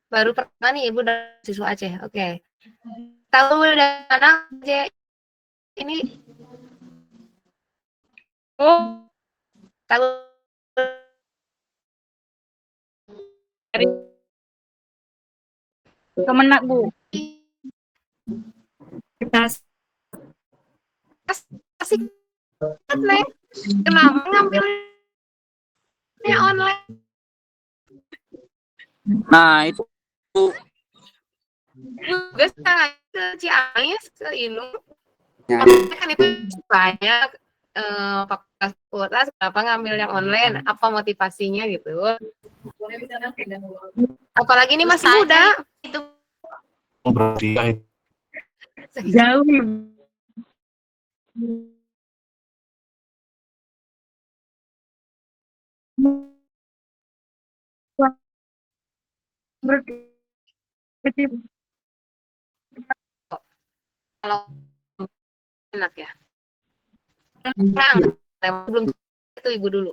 Baru pertama nih Ibu dari siswa Aceh. Oke. Tahu dari mana Aceh? Ini Oh, tahu dari Kemenak Bu. asik nih. Kenapa ngambilnya online? Nah, itu Gue sekarang ke Ciamis, ke Inung. Ya. Kan itu banyak fakultas kenapa ngambil yang online, apa motivasinya gitu. Apalagi ini masih muda. Itu Berarti Jauh Ibu. Kalau enak ya. Perang, belum itu ibu dulu.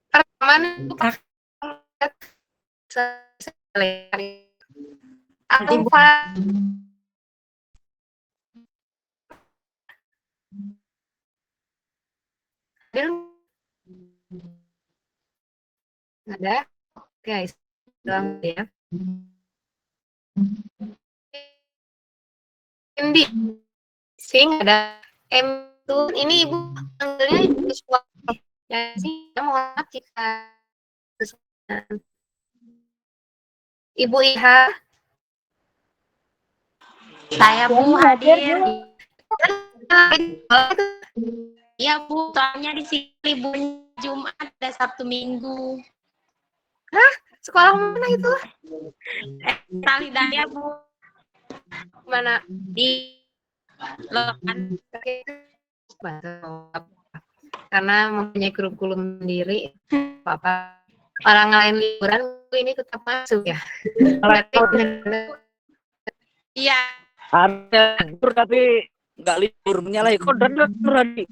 Pertama itu atau ada guys doang ya. Indi sing ada itu ini ibu panggilnya ibu suami ya sih mohon maaf jika Ibu Iha Saya Bu hadir. Iya Bu, soalnya di sini libur Jumat ada Sabtu Minggu. sekolah mana itu? Salidaya Bu, Mana? di Lokan. Karena mempunyai kurikulum sendiri, apa orang lain liburan ini tetap masuk ya. Iya. Ada libur tapi nggak libur menyalahi kodrat berarti.